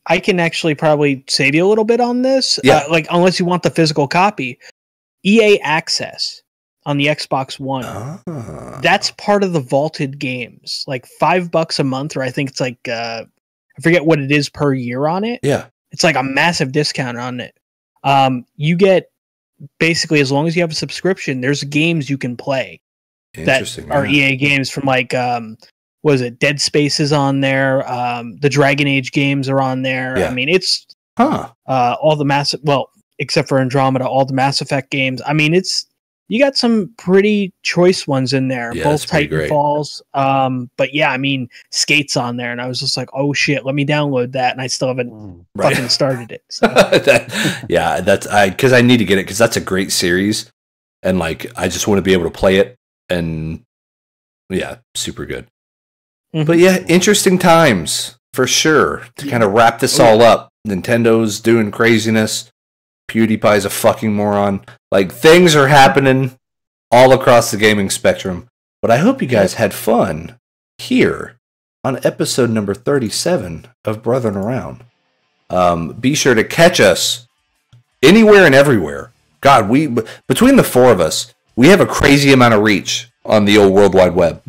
I can actually probably save you a little bit on this. Unless you want the physical copy. EA Access on the Xbox One. That's part of the vaulted games. Like $5 a month, or I think it's like. I forget what it is per year on it. Yeah. It's like a massive discount on it. You get, basically, as long as you have a subscription, there's games you can play that are EA games from like, was it Dead Space is on there. The Dragon Age games are on there. Yeah. I mean, it's all the except for Andromeda, all the Mass Effect games. I mean, you got some pretty choice ones in there, both Titanfalls. But yeah, I mean, Skate's on there, and I was just like, oh shit, let me download that, and I still haven't fucking started it. So. Because I need to get it, because that's a great series, and like, I just want to be able to play it, and yeah, super good. But yeah, interesting times, for sure, to kind of wrap this all up. Nintendo's doing craziness. PewDiePie's a fucking moron. Like, things are happening all across the gaming spectrum. But I hope you guys had fun here on episode number 37 of Brothering Around. Be sure to catch us anywhere and everywhere. God, between the four of us, we have a crazy amount of reach on the old World Wide Web.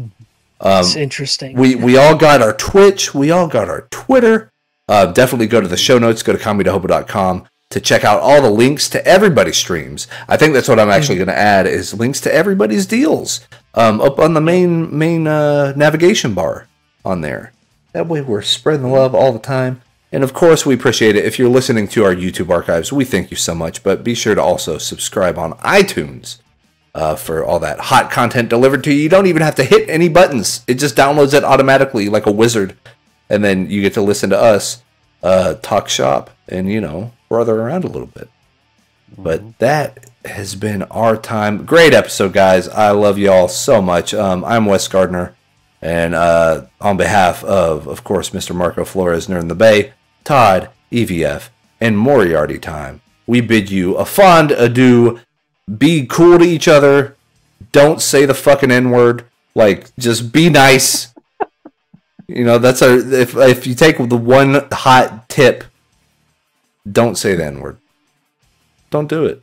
It's interesting. We all got our Twitch. We all got our Twitter. Definitely go to the show notes. Go to comedytohobo.com. to check out all the links to everybody's streams. I think that's what I'm actually going to add is links to everybody's deals up on the main navigation bar on there. That way we're spreading the love all the time. And of course, we appreciate it. If you're listening to our YouTube archives, we thank you so much. But be sure to also subscribe on iTunes for all that hot content delivered to you. You don't even have to hit any buttons. It just downloads it automatically like a wizard. And then you get to listen to us talk shop, and, you know, brother around a little bit. But that has been our time. Great episode, guys. I love you all so much. I'm Wes Gardner, and on behalf of course, Mr. Marco Flores, Nerd in the Bay, Todd, EVF, and Moriarty Time, we bid you a fond adieu. Be cool to each other. Don't say the fucking N-word. Like, just be nice. You know, that's if you take the one hot tip, don't say the N-word. Don't do it.